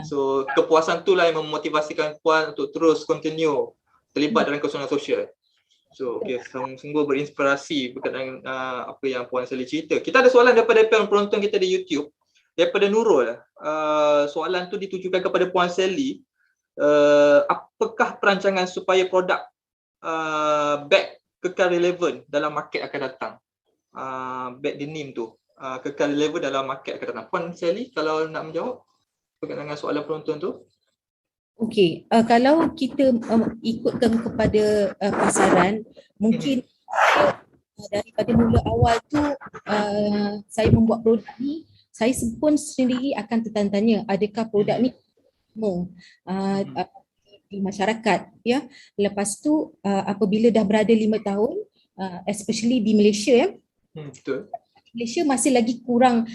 So kepuasan tu lah yang memotivasikan Puan untuk terus continue terlibat dalam kesangan sosial. So sungguh berinspirasi berkaitan dengan apa yang Puan Sally cerita. Kita ada soalan daripada penonton kita di YouTube, daripada Nurul. Soalan tu ditujukan kepada Puan Sally. Apakah perancangan supaya produk beg kekal relevan dalam market akan datang? Beg denim tu kekal relevan dalam market akan datang. Puan Sally, kalau nak menjawab berkaitan dengan soalan penonton tu. Okey, kalau kita ikutkan kepada pasaran, mungkin daripada mula awal tu saya membuat produk ni, saya pun sendiri akan tertanya adakah produk ni di masyarakat, ya. Lepas tu apabila dah berada 5 tahun, especially di Malaysia, ya. Betul. Malaysia masih lagi kurang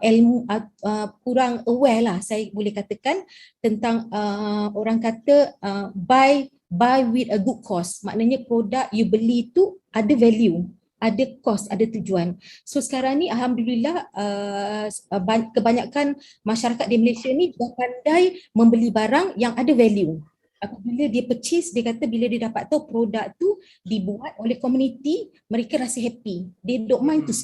ilmu, kurang aware lah saya boleh katakan tentang orang kata buy with a good cost. Maknanya produk you beli tu ada value, ada cost, ada tujuan. So sekarang ni alhamdulillah kebanyakan masyarakat di Malaysia ni dah pandai membeli barang yang ada value. Apabila dia purchase, dia kata bila dia dapat tahu produk tu dibuat oleh komuniti, mereka rasa happy. They don't mind to.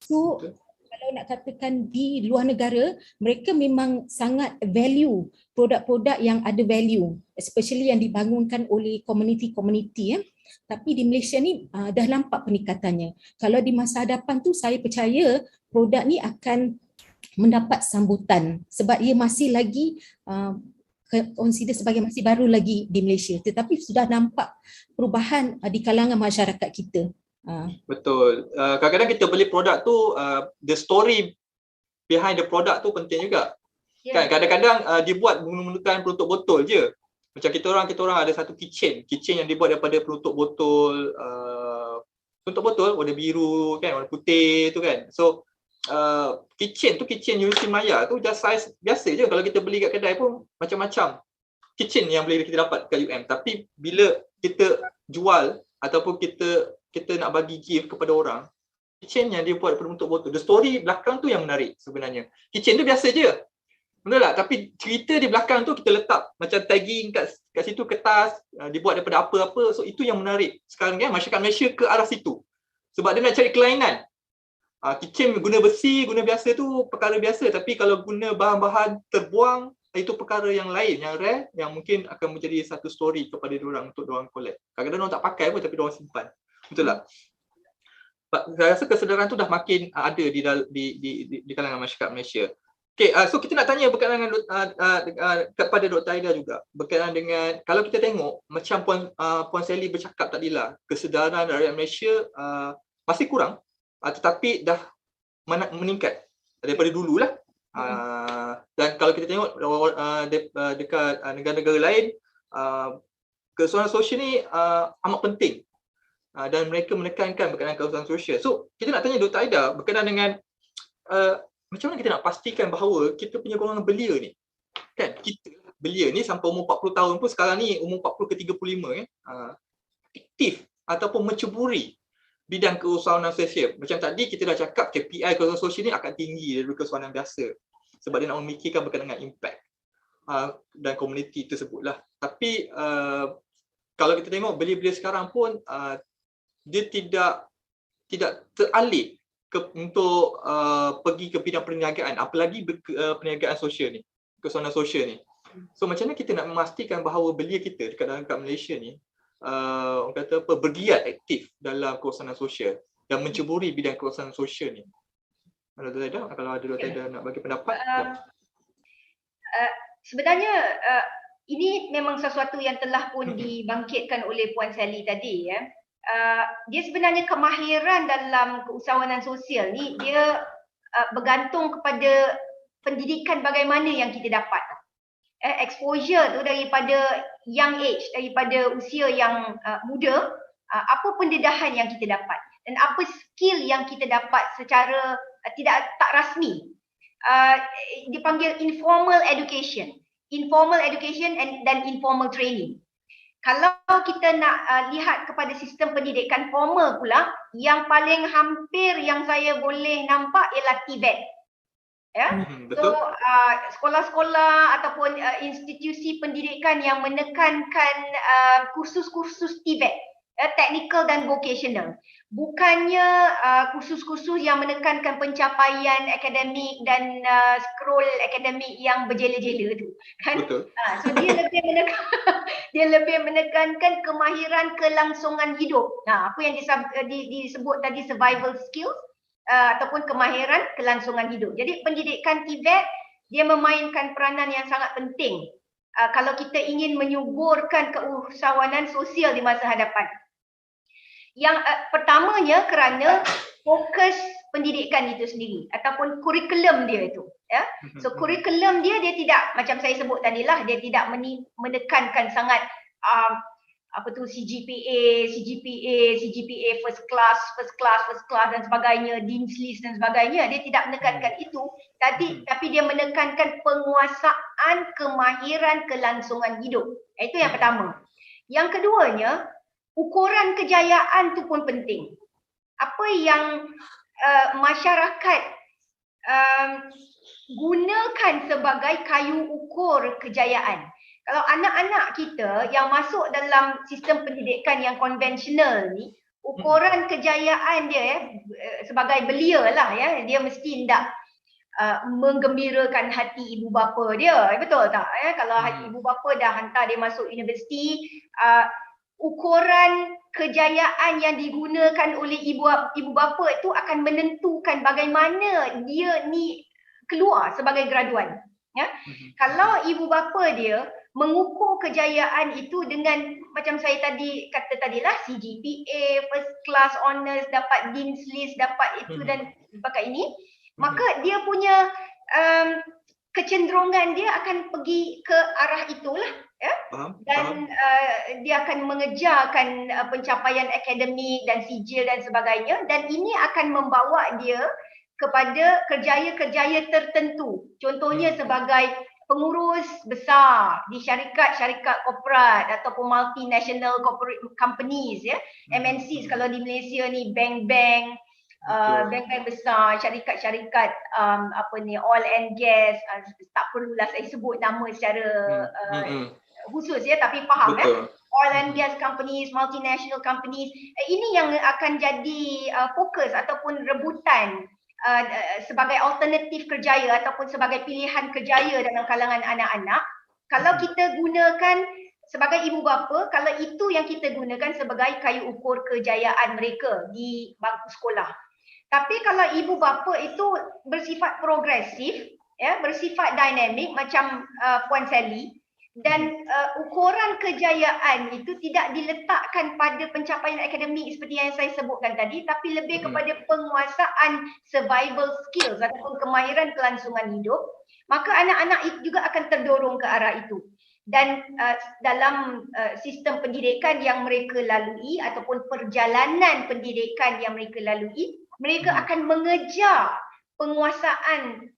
So kalau nak katakan di luar negara, mereka memang sangat value produk-produk yang ada value, especially yang dibangunkan oleh komuniti-komuniti, ya. Tapi di Malaysia ni dah nampak peningkatannya. Kalau di masa hadapan tu saya percaya produk ni akan mendapat sambutan sebab ia masih lagi consider sebagai masih baru lagi di Malaysia, tetapi sudah nampak perubahan di kalangan masyarakat kita. Betul. Kadang-kadang kita beli produk tu, the story behind the product tu penting juga. Kan kadang-kadang dibuat menggunakan penutup botol je. Macam kita orang ada satu kitchen yang dibuat daripada penutup botol warna biru kan, warna putih tu kan. So kitchen Universiti Maya tu just size biasa je. Kalau kita beli kat kedai pun macam-macam kitchen yang boleh kita dapat kat UM. Tapi bila kita jual ataupun kita nak bagi gift kepada orang, kitchen yang dia buat daripada bentuk botol, the story belakang tu yang menarik sebenarnya. Kitchen tu biasa je, betul tak? Tapi cerita di belakang tu kita letak macam tagging kat situ, kertas, dibuat daripada apa-apa. So itu yang menarik sekarang kan, masyarakat Malaysia ke arah situ sebab dia nak cari kelainan. Kitchen guna besi, guna biasa tu perkara biasa, tapi kalau guna bahan-bahan terbuang, itu perkara yang lain, yang rare, yang mungkin akan menjadi satu story kepada diorang untuk diorang collect. Kadang-kadang diorang tak pakai pun tapi diorang simpan. Betul tak? Saya rasa kesedaran tu dah makin ada di kalangan masyarakat Malaysia. Okay, so kita nak tanya berkaitan dengan kepada Dr. Aida juga. Berkaitan dengan, kalau kita tengok macam Puan Sally bercakap tadilah, kesedaran rakyat Malaysia masih kurang, tetapi dah meningkat daripada dululah. Dan kalau kita tengok dekat negara-negara lain, kesedaran sosial ni amat penting. Dan mereka menekankan berkaitan dengan kesedaran sosial. So, kita nak tanya Dr. Aida berkaitan dengan macam mana kita nak pastikan bahawa kita punya golongan belia ni, kan, kita belia ni sampai umur 40 tahun pun sekarang ni umur 40 ke 35 aktif ataupun menceburi bidang keusahawanan sosial. Macam tadi kita dah cakap KPI keusahawanan sosial ni akan tinggi daripada keusahawanan biasa sebab dia nak memikirkan berkaitan dengan impact dan komuniti tersebutlah. Tapi kalau kita tengok belia-belia sekarang pun dia tidak teralih untuk pergi ke bidang perniagaan, apalagi perniagaan sosial ni, keusahawanan sosial ni. So macam mana kita nak memastikan bahawa belia kita dekat Malaysia ni orang kata apa, bergiat aktif dalam keusahawanan sosial dan menceburi bidang keusahawanan sosial ni. Dr. Aida, kalau ada Dr. Aida nak bagi pendapat. Sebenarnya ini memang sesuatu yang telah pun dibangkitkan oleh Puan Sally tadi, ya. Dia sebenarnya kemahiran dalam keusahawanan sosial ni dia bergantung kepada pendidikan bagaimana yang kita dapat. Exposure tu daripada young age, daripada usia yang muda, apa pendedahan yang kita dapat dan apa skill yang kita dapat secara tak rasmi. Dipanggil informal education dan informal training. Kalau kita nak lihat kepada sistem pendidikan formal pula, yang paling hampir yang saya boleh nampak ialah TVET. Ya. Betul. So sekolah-sekolah ataupun institusi pendidikan yang menekankan kursus-kursus TVET, technical dan vocational. Bukannya kursus-kursus yang menekankan pencapaian akademik dan scroll akademik yang berjela-jela tu. Kan? Betul. So dia lebih menekankan kemahiran kelangsungan hidup. Apa yang disebut tadi survival skills ataupun kemahiran kelangsungan hidup. Jadi pendidikan TVET dia memainkan peranan yang sangat penting kalau kita ingin menyuburkan keusahawanan sosial di masa hadapan. Yang pertamanya kerana fokus pendidikan itu sendiri ataupun kurikulum dia itu, ya. So kurikulum dia tidak macam saya sebut tadilah, dia tidak menekankan sangat CGPA first class dan sebagainya, Dean's List dan sebagainya. Dia tidak menekankan itu, tapi dia menekankan penguasaan kemahiran kelangsungan hidup. Itu yang pertama. Yang keduanya, ukuran kejayaan tu pun penting. Apa yang masyarakat gunakan sebagai kayu ukur kejayaan. Kalau anak-anak kita yang masuk dalam sistem pendidikan yang konvensional ni, ukuran kejayaan dia sebagai belia lah, ya, dia mesti hendak menggembirakan hati ibu bapa dia, betul tak? Kalau ibu bapa dah hantar dia masuk universiti, ukuran kejayaan yang digunakan oleh ibu bapa itu akan menentukan bagaimana dia ni keluar sebagai graduan. Ya? Kalau ibu bapa dia mengukur kejayaan itu dengan macam saya tadi kata tadilah, CGPA, first class honors, dapat Dean's List, dapat itu dan sebagainya ini, maka dia punya kecenderungan dia akan pergi ke arah itulah, ya. Dan dia akan mengejarkan pencapaian akademik dan sijil dan sebagainya, dan ini akan membawa dia kepada kerjaya-kerjaya tertentu. Contohnya sebagai pengurus besar di syarikat-syarikat korporat ataupun multinational corporate companies, ya, MNCs kalau di Malaysia ni, bank-bank, bank-bank besar, syarikat-syarikat oil and gas, tak perlulah saya sebut nama secara khusus, ya, tapi faham. Oil and gas companies, multinational companies, ini yang akan jadi fokus ataupun rebutan sebagai alternatif kerjaya ataupun sebagai pilihan kerjaya dalam kalangan anak-anak. Kalau kita gunakan sebagai ibu bapa, kalau itu yang kita gunakan sebagai kayu ukur kejayaan mereka di bangku sekolah. Tapi kalau ibu bapa itu bersifat progresif, ya, bersifat dinamik macam Puan Sally, dan ukuran kejayaan itu tidak diletakkan pada pencapaian akademik seperti yang saya sebutkan tadi, tapi lebih kepada penguasaan survival skills ataupun kemahiran kelangsungan hidup, maka anak-anak itu juga akan terdorong ke arah itu. Dan dalam sistem pendidikan yang mereka lalui ataupun perjalanan pendidikan yang mereka lalui, mereka akan mengejar penguasaan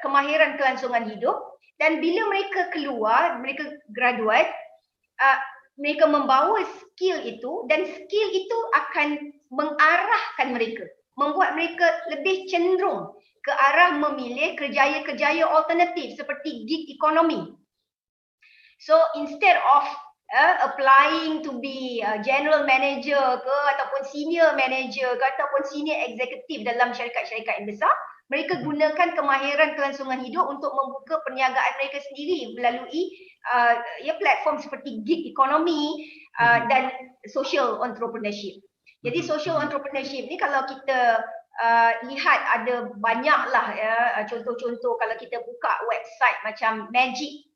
kemahiran kelangsungan hidup. Dan bila mereka keluar, mereka graduate, mereka membawa skill itu, dan skill itu akan mengarahkan mereka, membuat mereka lebih cenderung ke arah memilih kerjaya-kerjaya alternatif seperti gig economy. So instead of applying to be general manager ke ataupun senior manager ke ataupun senior executive dalam syarikat-syarikat yang besar, mereka gunakan kemahiran kelangsungan hidup untuk membuka perniagaan mereka sendiri melalui platform seperti gig economy dan social entrepreneurship. Jadi social entrepreneurship ni kalau kita lihat ada banyaklah, ya, contoh-contoh. Kalau kita buka website macam Magic,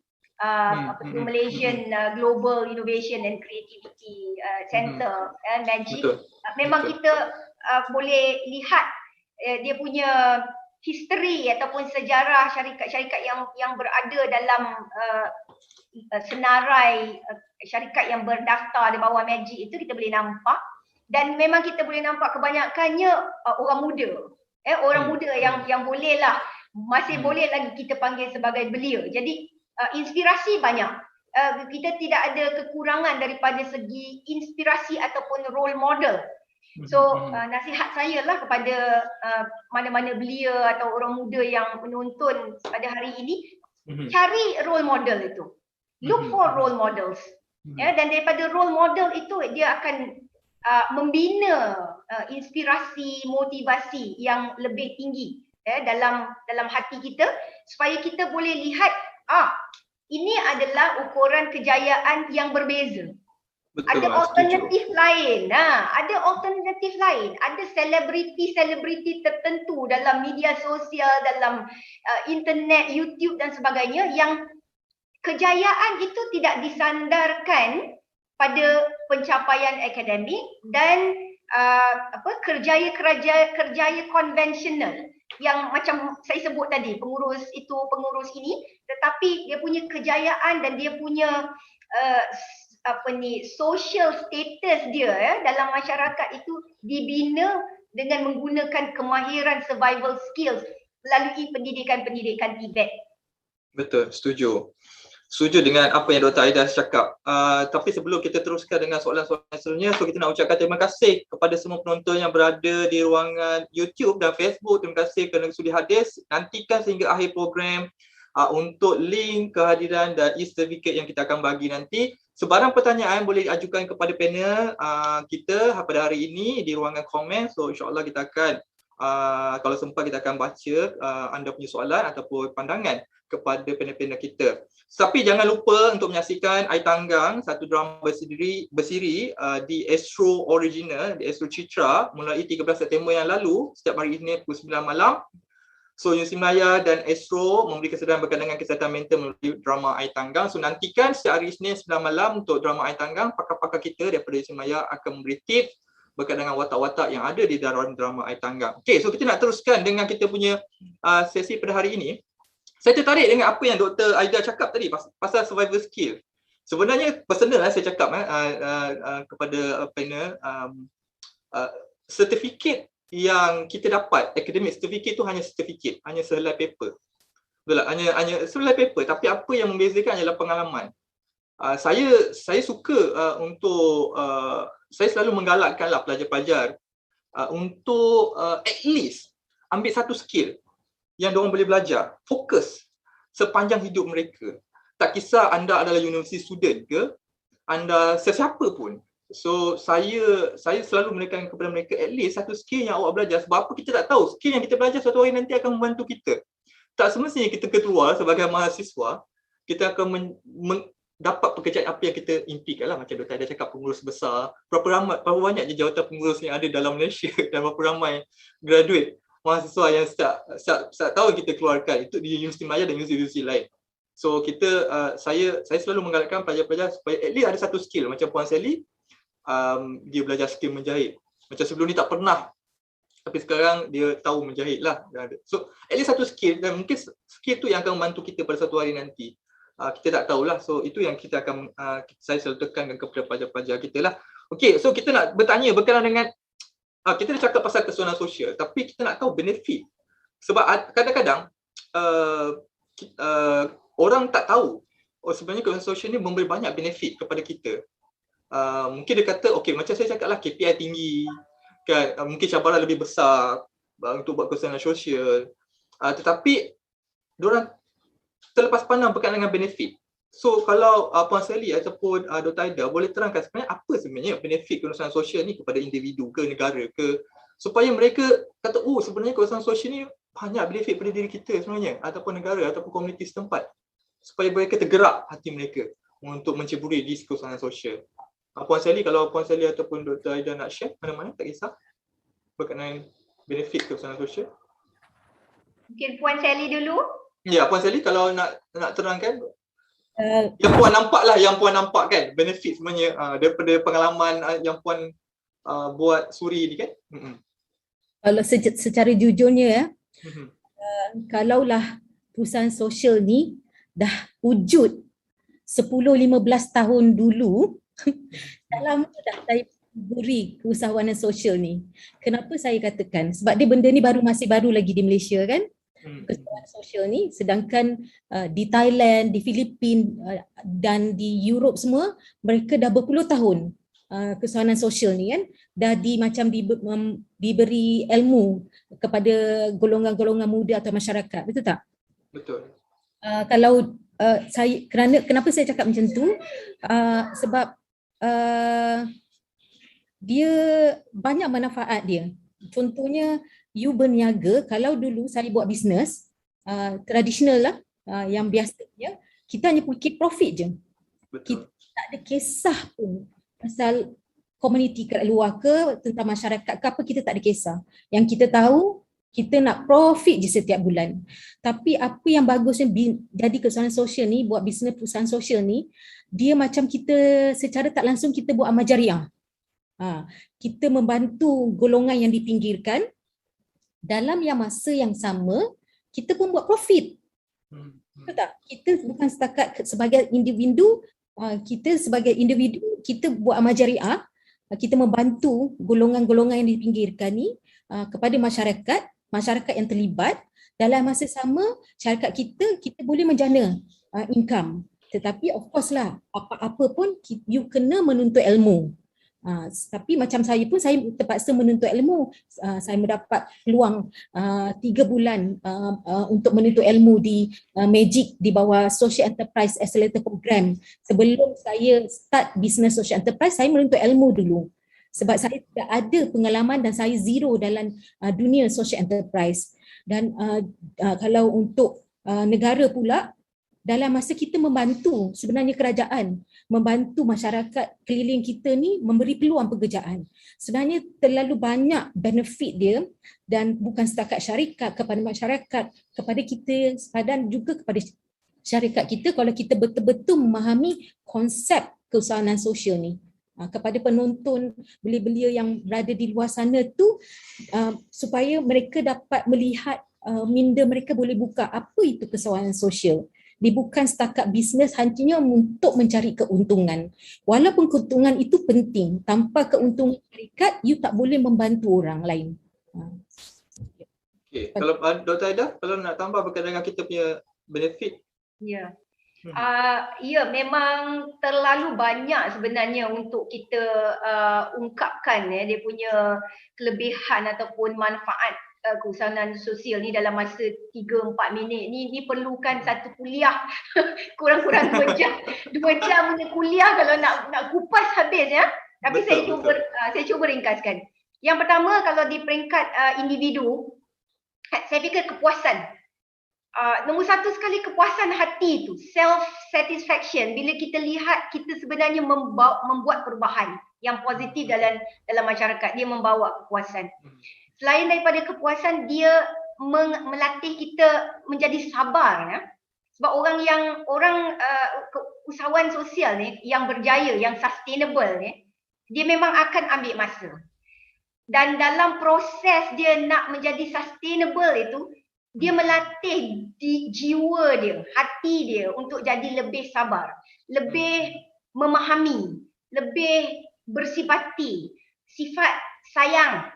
Malaysian Global Innovation and Creativity Center, Magic, memang kita boleh lihat dia punya history ataupun sejarah syarikat-syarikat yang berada dalam senarai syarikat yang berdaftar di bawah Magic itu, kita boleh nampak. Dan memang kita boleh nampak kebanyakannya orang muda, orang muda yang bolehlah, masih boleh lagi kita panggil sebagai belia. Jadi inspirasi banyak. kita tidak ada kekurangan daripada segi inspirasi ataupun role model. So nasihat saya lah kepada mana-mana belia atau orang muda yang menonton pada hari ini, cari role model itu. Look for role models. Ya, dan daripada role model itu dia akan membina inspirasi, motivasi yang lebih tinggi dalam hati kita, supaya kita boleh lihat ini adalah ukuran kejayaan yang berbeza. Betul, Ada alternatif lain. Ada alternatif lain. Ada selebriti tertentu dalam media sosial, dalam internet, YouTube dan sebagainya, yang kejayaan itu tidak disandarkan pada pencapaian akademik dan kerjaya konvensional yang macam saya sebut tadi, pengurus itu, pengurus ini, tetapi dia punya kejayaan dan dia punya social status dia dalam masyarakat itu dibina dengan menggunakan kemahiran survival skills melalui pendidikan-pendidikan Tibet. Betul, setuju. Setuju dengan apa yang Dr. Aida cakap. Tapi sebelum kita teruskan dengan soalan-soalan seterusnya, so kita nak ucapkan terima kasih kepada semua penonton yang berada di ruangan YouTube dan Facebook. Terima kasih kerana sudi hadir. Nantikan sehingga akhir program untuk link kehadiran dan e-certificate yang kita akan bagi nanti. Sebarang pertanyaan boleh diajukan kepada panel kita pada hari ini di ruangan komen. So insyaAllah kita akan kalau sempat kita akan baca anda punya soalan ataupun pandangan kepada panel-panel kita. Tapi jangan lupa untuk menyaksikan Air Tanggang, satu drama bersiri di Astro Original, di Astro Citra mulai 13 September yang lalu setiap hari Isnin pukul 9 malam. So Universiti Malaya dan Astro memberi kesedaran berkaitan dengan kesihatan mental melalui drama Air Tanggang. So nantikan setiap hari Isnin 9 malam untuk drama Air Tanggang. Pakar-pakar kita daripada Universiti Malaya akan memberi tips berkaitan dengan watak-watak yang ada di dalam drama Air Tanggang. Okay, so kita nak teruskan dengan kita punya sesi pada hari ini. Saya tertarik dengan apa yang Dr. Aida cakap tadi pasal survival skill. Sebenarnya personal saya cakap kepada panel, sertifikat yang kita dapat, academic certificate tu hanya sertifikat, hanya sehelai paper. Betul tak? Hanya sehelai paper, tapi apa yang membezakan adalah pengalaman. Saya suka saya selalu menggalakkanlah pelajar-pelajar untuk at least ambil satu skill yang diorang boleh belajar, fokus sepanjang hidup mereka. Tak kisah anda adalah university student ke, anda sesiapa pun. So saya selalu menekankan kepada mereka at least satu skill yang awak belajar. Sebab apa kita tak tahu, skill yang kita belajar suatu hari nanti akan membantu kita. Tak semestinya kita keluar sebagai mahasiswa, kita akan dapat pekerjaan apa yang kita impikan lah. Macam Dr. Aida cakap, pengurus besar. Berapa banyak je jawatan pengurus yang ada dalam Malaysia dan berapa ramai graduate mahasiswa yang setiap tahun kita keluarkan itu di Universiti Malaya dan universiti lain. So saya selalu menggalakkan pelajar-pelajar supaya at least ada satu skill. Macam Puan Sally, dia belajar skill menjahit. Macam sebelum ni tak pernah, tapi sekarang dia tahu menjahit lah. So at least satu skill, dan mungkin skill tu yang akan membantu kita pada satu hari nanti. Kita tak tahulah. So itu yang kita akan saya selalu tekankan kepada pelajar-pelajar kita lah. Okay, so kita nak bertanya berkenaan dengan kita dah cakap pasal kesedaran sosial, tapi kita nak tahu benefit. Sebab kadang-kadang orang tak tahu sebenarnya kesedaran sosial ni memberi banyak benefit kepada kita. Mungkin dia kata, okay, macam saya cakap lah, KPI tinggi, kan, mungkin cabaran lebih besar untuk buat kesedaran sosial. Tetapi diorang terlepas pandang berkaitan dengan benefit. So kalau Puan Sally ataupun Dr. Aida boleh terangkan sebenarnya apa sebenarnya benefit kesedaran sosial ni kepada individu ke negara ke, supaya mereka kata, oh sebenarnya kesedaran sosial ni banyak benefit pada diri kita sebenarnya, ataupun negara ataupun komuniti setempat, supaya mereka tergerak hati mereka untuk menceburi di kesedaran sosial. Puan Sally, kalau Puan Sally ataupun Dr. Aida nak share mana-mana, tak kisah, berkenaan benefit kesedaran sosial. Mungkin Puan Sally dulu. Ya, Puan Sally kalau nak terangkan. Yang Puan nampak kan benefit sebenarnya daripada pengalaman yang Puan buat suri ni kan. Kalau secara jujurnya kalaulah perusahaan sosial ni dah wujud 10-15 tahun dulu, dah lama dah saya beri keusahawanan sosial ni. Kenapa saya katakan? Sebab dia benda ni masih baru lagi di Malaysia kan. kesedaran sosial ni, sedangkan di Thailand, di Filipina dan di Europe semua mereka dah berpuluh tahun kesedaran sosial ni kan dah diberi ilmu kepada golongan-golongan muda atau masyarakat, betul tak? Betul. Kalau kenapa saya cakap macam tu, sebab dia banyak manfaat dia. Contohnya you berniaga, kalau dulu saya buat bisnes tradisional lah, yang biasanya kita hanya fikir profit je. Betul. Kita tak ada kisah pun pasal komuniti kat luar ke, tentang masyarakat ke apa, kita tak ada kisah. Yang kita tahu, kita nak profit je setiap bulan. Tapi apa yang bagusnya jadi kesedaran sosial ni, buat bisnes perusahaan sosial ni, dia macam kita secara tak langsung kita buat amal jariah. Kita membantu golongan yang dipinggirkan, dalam yang masa yang sama kita pun buat profit. Betul tak? Kita bukan setakat sebagai individu, kita buat amal jariah, kita membantu golongan-golongan yang dipinggirkan ni kepada masyarakat yang terlibat. Dalam masa sama syarikat kita boleh menjana income. Tetapi of course lah, apa-apa pun you kena menuntut ilmu. Tapi macam saya pun, saya terpaksa menuntut ilmu. Saya mendapat peluang 3 bulan untuk menuntut ilmu di Magic di bawah Social Enterprise Accelerator Program. Sebelum saya start business social enterprise, saya menuntut ilmu dulu. Sebab saya tidak ada pengalaman dan saya zero dalam dunia social enterprise. Dan kalau untuk negara pula, dalam masa kita membantu, sebenarnya kerajaan membantu masyarakat keliling kita ni memberi peluang pekerjaan. Sebenarnya terlalu banyak benefit dia, dan bukan setakat syarikat, kepada masyarakat, kepada kita dan juga kepada syarikat kita, kalau kita betul-betul memahami konsep keusahawanan sosial ni. Kepada penonton belia-belia yang berada di luar sana tu, supaya mereka dapat melihat minda mereka boleh buka apa itu keusahawanan sosial. Dia bukan setakat bisnes hanya untuk mencari keuntungan. Walaupun keuntungan itu penting, tanpa keuntungan syarikat, you tak boleh membantu orang lain. Okay. Kalau Dr. Aida, kalau nak tambah berkaitan dengan kita punya benefit. Ya. Ya, memang terlalu banyak sebenarnya untuk kita ungkapkan dia punya kelebihan ataupun manfaat keusahawanan sosial ni dalam masa 3-4 minit ni perlukan satu kuliah kurang-kurang 2 jam. 2 jam punya kuliah kalau nak kupas habis ya. Tapi betul, saya cuba ringkaskan. Yang pertama, kalau di peringkat individu, saya fikir kepuasan. Nombor satu sekali, kepuasan hati tu, self satisfaction, bila kita lihat kita sebenarnya membuat perubahan yang positif dalam masyarakat, dia membawa kepuasan. Selain daripada kepuasan, dia melatih kita menjadi sabar ya. Sebab usahawan sosial ni yang berjaya, yang sustainable ni, dia memang akan ambil masa. Dan dalam proses dia nak menjadi sustainable itu, dia melatih jiwa dia, hati dia untuk jadi lebih sabar, lebih memahami, lebih bersifati, sifat sayang,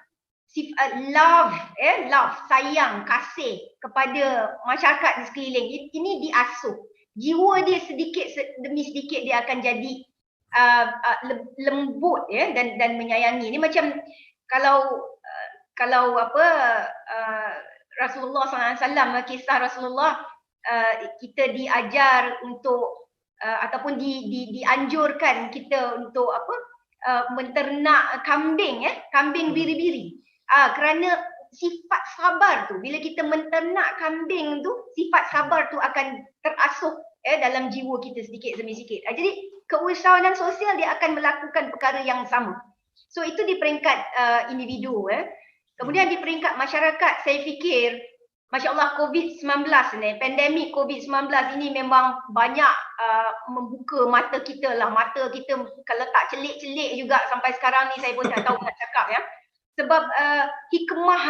love, sayang, kasih kepada masyarakat di sekeliling. Ini diasuh. Jiwa dia sedikit demi sedikit dia akan jadi lembut ya, dan menyayangi. Ini macam kalau Rasulullah SAW, kisah Rasulullah, kita diajar untuk ataupun dianjurkan kita untuk menternak kambing kambing biri-biri. Kerana sifat sabar tu, bila kita menternak kambing tu, sifat sabar tu akan terasuh dalam jiwa kita sedikit demi sedikit. Jadi keusahawanan sosial dia akan melakukan perkara yang sama. So itu di peringkat individu. Kemudian di peringkat masyarakat, saya fikir Masya Allah, COVID-19 ni, pandemik COVID-19 ini memang banyak membuka mata kita lah. Mata kita kalau tak celik-celik juga sampai sekarang ni, saya pun tak tahu nak cakap ya. Sebab hikmah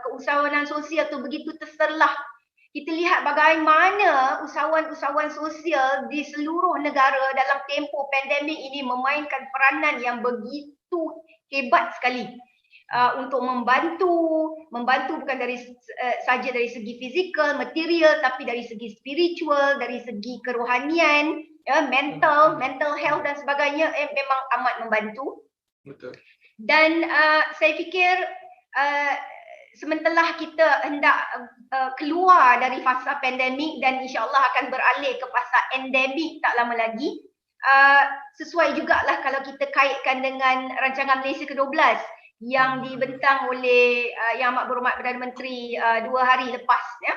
keusahawanan sosial tu begitu terserlah. Kita lihat bagaimana usahawan-usahawan sosial di seluruh negara dalam tempoh pandemik ini memainkan peranan yang begitu hebat sekali. untuk membantu bukan saja dari segi fizikal, material, tapi dari segi spiritual, dari segi kerohanian, mental health dan sebagainya, memang amat membantu. Betul. Dan saya fikir sementara kita hendak keluar dari fasa pandemik dan insya-Allah akan beralih ke fasa endemik tak lama lagi, sesuai jugalah kalau kita kaitkan dengan rancangan Malaysia ke-12 yang dibentang oleh Yang Amat Berhormat Perdana Menteri 2 hari lepas, ya.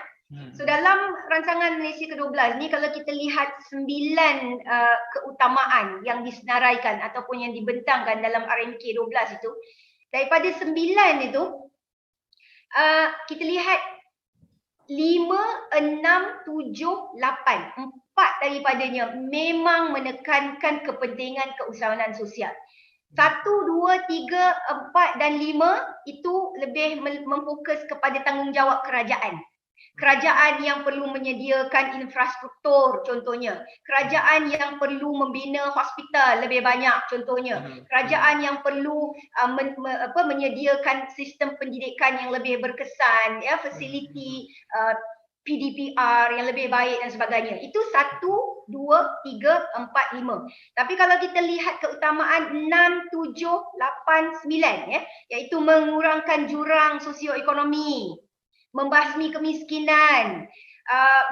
So dalam rancangan Malaysia ke-12 ni, kalau kita lihat 9 keutamaan yang disenaraikan ataupun yang dibentangkan dalam RMK 12 itu, daripada 9 itu kita lihat 5, 6, 7, 8, 4 daripadanya memang menekankan kepentingan keusahawanan sosial. 1, 2, 3, 4 dan 5 itu lebih memfokus kepada tanggungjawab kerajaan. Kerajaan yang perlu menyediakan infrastruktur contohnya. Kerajaan yang perlu membina hospital lebih banyak contohnya. Kerajaan yang perlu menyediakan sistem pendidikan yang lebih berkesan, ya, fasiliti PDPR yang lebih baik dan sebagainya. Itu 1, 2, 3, 4, 5. Tapi kalau kita lihat keutamaan 6, 7, 8, 9, ya, iaitu mengurangkan jurang sosioekonomi, membasmi kemiskinan,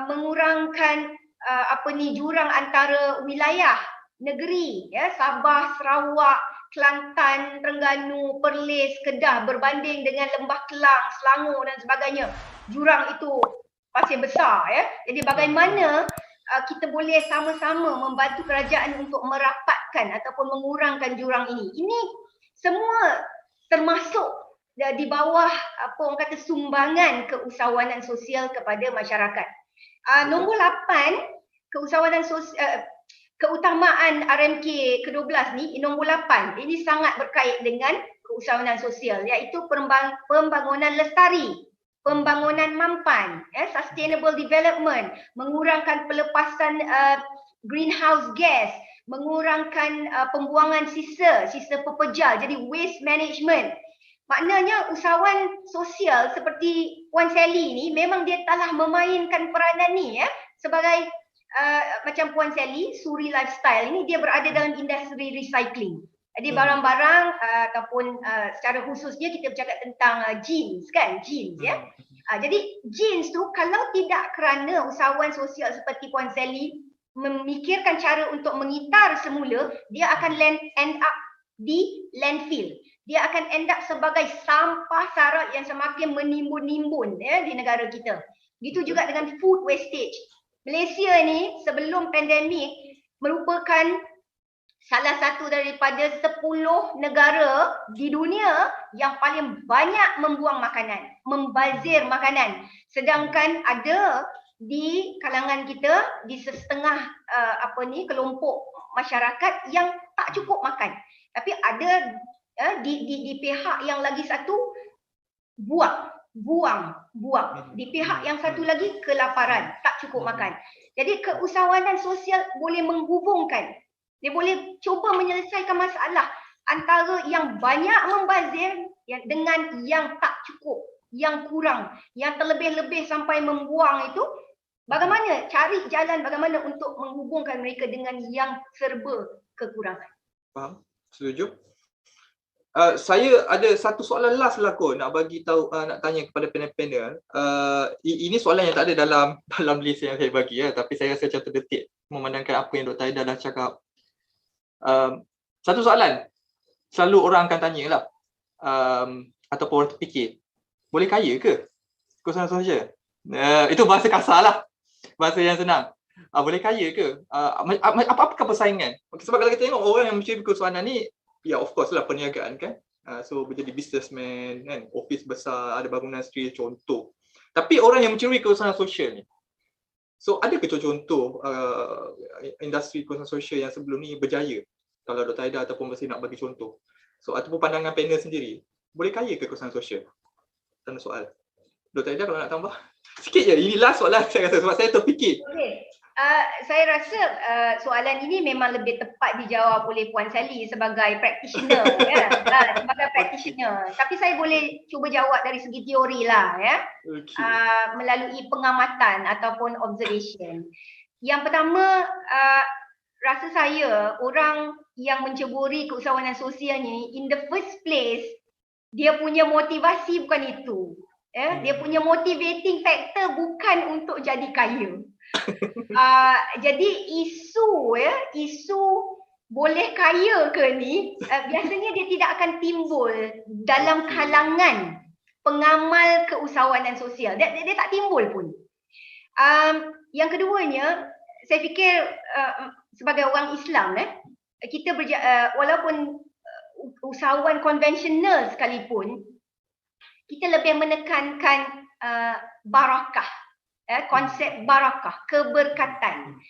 mengurangkan jurang antara wilayah negeri, ya, Sabah, Sarawak, Kelantan, Terengganu, Perlis, Kedah berbanding dengan Lembah Kelang, Selangor dan sebagainya. Jurang itu masih besar, ya. Jadi bagaimana kita boleh sama-sama membantu kerajaan untuk merapatkan ataupun mengurangkan jurang ini. Ini semua termasuk di bawah orang kata sumbangan keusahawanan sosial kepada masyarakat. Nombor 8, keusahawanan sosial, keutamaan RMK ke-12 ni, nombor 8, ini sangat berkait dengan keusahawanan sosial, iaitu pembangunan lestari, pembangunan mampan, sustainable development, mengurangkan pelepasan greenhouse gas, mengurangkan pembuangan sisa pepejal, jadi waste management. Maknanya usahawan sosial seperti Puan Sally ni memang dia telah memainkan peranan ni, ya, sebagai macam Puan Sally, Suri Lifestyle ini dia berada dalam industri recycling. Jadi barang-barang ataupun secara khususnya kita bercakap tentang jeans, kan, jeans, ya. Jadi jeans tu kalau tidak kerana usahawan sosial seperti Puan Sally memikirkan cara untuk mengitar semula, dia akan end up di landfill. Dia akan end up sebagai sampah sarat yang semakin menimbun-nimbun, ya, di negara kita. Begitu juga dengan food wastage. Malaysia ni sebelum pandemik merupakan salah satu daripada 10 negara di dunia yang paling banyak membuang makanan, membazir makanan. Sedangkan ada di kalangan kita di setengah kelompok masyarakat yang tak cukup makan. Tapi ada di pihak yang lagi satu buang. Di pihak yang satu lagi kelaparan, tak cukup makan. Jadi keusahawanan sosial boleh menghubungkan. Dia boleh cuba menyelesaikan masalah antara yang banyak membazir dengan yang tak cukup, yang kurang, yang terlebih-lebih sampai membuang itu. Bagaimana cari jalan bagaimana untuk menghubungkan mereka dengan yang serba kekurangan. Faham? Setuju? Saya ada satu soalan last lah kot nak bagi tahu, nak tanya kepada panel-panel. Ini soalan yang tak ada dalam list yang saya bagi, ya, tapi saya rasa macam terdetik memandangkan apa yang Dr. Haidar dah cakap. Satu soalan selalu orang akan tanya lah, ataupun orang terfikir, boleh kaya ke keusahawanan sosial? Itu bahasa kasar lah, bahasa yang senang. Boleh kaya ke? Apakah persaingan? Sebab kalau kita tengok orang yang mencuri keusahawanan ni, ya, of course lah perniagaan, kan. So menjadi businessman, kan, office besar, ada bangunan sendiri, contoh. Tapi orang yang mencuri keusahawanan sosial ni, so ada ke contoh industri keusahawanan sosial yang sebelum ni berjaya? Kalau Dr. Haidar ataupun Masih nak bagi contoh. So ataupun pandangan panel sendiri, boleh kaya ke keusahawanan sosial? Tanda soal. Dr. Haidar kalau nak tambah sikit je, ini last soalan saya rasa sebab saya terfikir. Saya rasa soalan ini memang lebih tepat dijawab oleh Puan Sally sebagai practitioner ya. Sebagai practitioner. Tapi saya boleh cuba jawab dari segi teori lah ya. Melalui pengamatan ataupun observation. Yang pertama, rasa saya orang yang menceburi keusahawanan sosial ni in the first place dia punya motivasi bukan itu. Dia punya motivating factor bukan untuk jadi kaya. Jadi isu boleh kaya ke ni biasanya dia tidak akan timbul dalam kalangan pengamal keusahawanan sosial. Dia tak timbul pun. Yang keduanya, saya fikir sebagai orang Islam kita walaupun usahawan konvensional sekalipun, kita lebih menekankan barakah. Konsep barakah, keberkatan.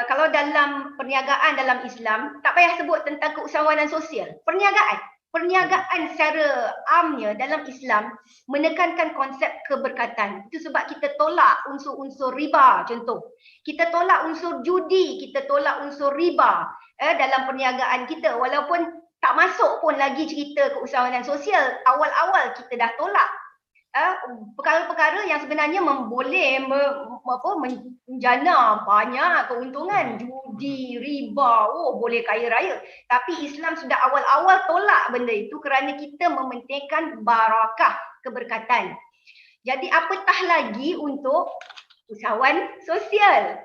Kalau dalam perniagaan dalam Islam, tak payah sebut tentang keusahawanan sosial. Perniagaan secara amnya dalam Islam menekankan konsep keberkatan. Itu sebab kita tolak unsur-unsur riba contoh. Kita tolak unsur judi, kita tolak unsur riba dalam perniagaan kita. Walaupun tak masuk pun lagi cerita keusahawanan sosial, awal-awal kita dah tolak. Perkara-perkara yang sebenarnya boleh menjana banyak keuntungan, judi, riba, boleh kaya raya. Tapi Islam sudah awal-awal tolak benda itu kerana kita mementingkan barakah, keberkatan. Jadi apatah lagi untuk usahawan sosial,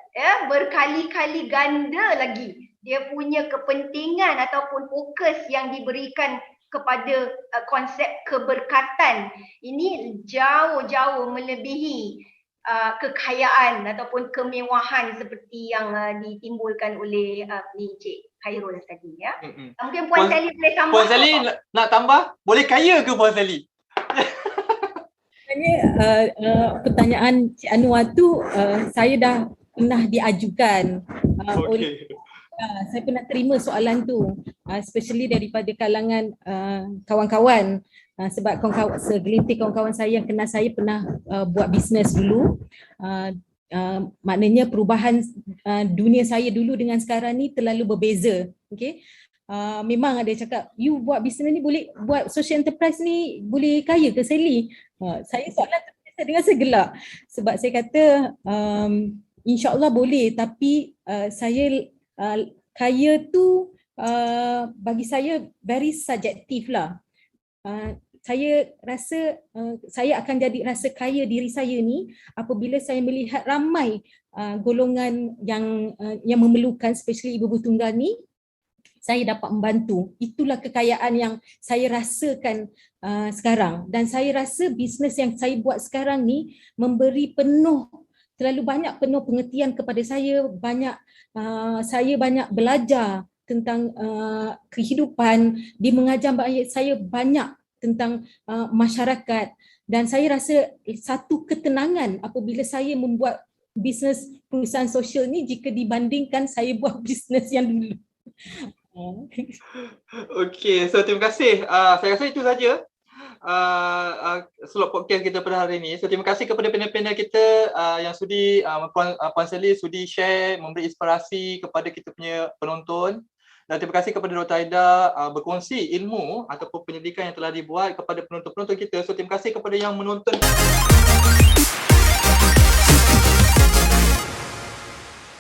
berkali-kali ganda lagi dia punya kepentingan ataupun fokus yang diberikan kepada konsep keberkatan ini jauh-jauh melebihi kekayaan ataupun kemewahan seperti yang ditimbulkan oleh Encik Khairul tadi ya. Mungkin Puan Sally boleh tambah. Puan Sally nak tambah? Boleh kaya ke Puan Sally? Sebenarnya pertanyaan Cik Anwar tu saya dah pernah diajukan oleh saya pernah terima soalan tu, especially daripada kalangan kawan-kawan, sebab segelintir kawan-kawan saya yang kenal saya pernah buat bisnes dulu. Maknanya perubahan dunia saya dulu dengan sekarang ni terlalu berbeza. Okay? Memang ada cakap, you buat bisnes ni boleh, buat social enterprise ni boleh kaya ke Sally? Saya soalan tu dengan segelak sebab saya kata insyaAllah boleh, tapi saya kaya tu bagi saya very subjektif lah. Saya rasa saya akan jadi rasa kaya diri saya ni apabila saya melihat ramai golongan yang memerlukan, especially ibu tunggal ni, saya dapat membantu. Itulah kekayaan yang saya rasakan sekarang. Dan saya rasa bisnes yang saya buat sekarang ni memberi terlalu banyak penuh pengertian kepada saya. Saya banyak belajar tentang kehidupan, dia mengajar saya banyak tentang masyarakat, dan saya rasa satu ketenangan apabila saya membuat bisnes perusahaan sosial ni jika dibandingkan saya buat bisnes yang dulu. Okey, so terima kasih. Saya rasa itu saja slot podcast kita pada hari ini. So terima kasih kepada panel-panel kita yang sudi, Puan Sally sudi share, memberi inspirasi kepada kita punya penonton. Dan terima kasih kepada Dr. Aida berkongsi ilmu ataupun penyelidikan yang telah dibuat kepada penonton-penonton kita. So terima kasih kepada yang menonton.